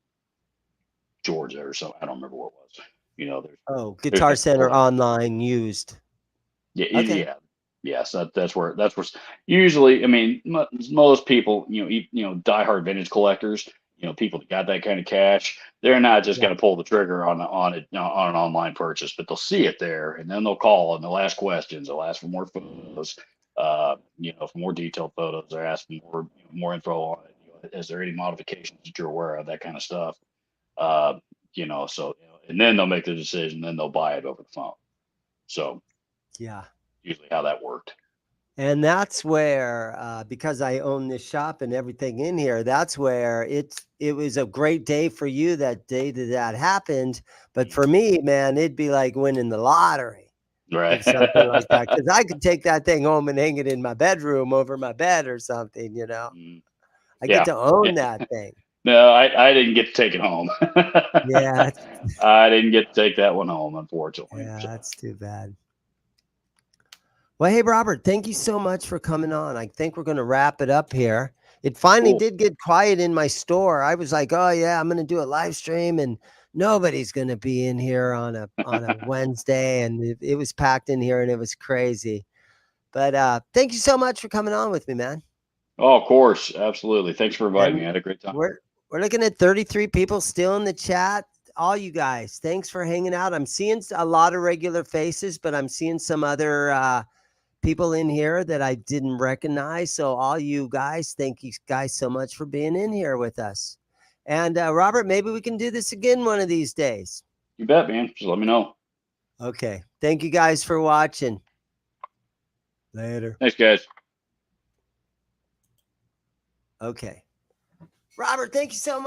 Georgia or something. I don't remember what it was. You know, oh, there's Guitar been Center several. online used. Yeah, Okay. yeah, yes, that's where usually. I mean, most people, diehard vintage collectors, people that got that kind of cash, they're not just Yeah. going to pull the trigger on it, on an online purchase, but they'll see it there and then they'll call and they'll ask questions. They'll ask for more photos, for more detailed photos. They're asking more info on it. Is there any modifications that you're aware of? That kind of stuff. And then they'll make the decision. Then they'll buy it over the phone. So Yeah. usually how that worked. And that's where, because I own this shop and everything in here, that's where it was a great day for you that day that happened. But for me, man, it'd be like winning the lottery. Right. If something like that, because I could take that thing home and hang it in my bedroom over my bed or something, I get to own that thing. No, I didn't get to take it home. Yeah. I didn't get to take that one home, unfortunately. Yeah, So. that's too bad. Well, hey, Robert, thank you so much for coming on. I think we're going to wrap it up here. It finally Cool. did get quiet in my store. I was like, oh, yeah, I'm going to do a live stream and nobody's going to be in here on a Wednesday. And it was packed in here and it was crazy. But thank you so much for coming on with me, man. Oh, of course. Absolutely. Thanks for inviting me. I had a great time. We're looking at 33 people still in the chat. All you guys, thanks for hanging out. I'm seeing a lot of regular faces, but I'm seeing some other people in here that I didn't recognize. So all you guys, thank you guys so much for being in here with us. And Robert, maybe we can do this again one of these days. You bet, man. Just let me know. Okay. Thank you guys for watching. Later. Thanks, guys. Okay. Robert, thank you so much.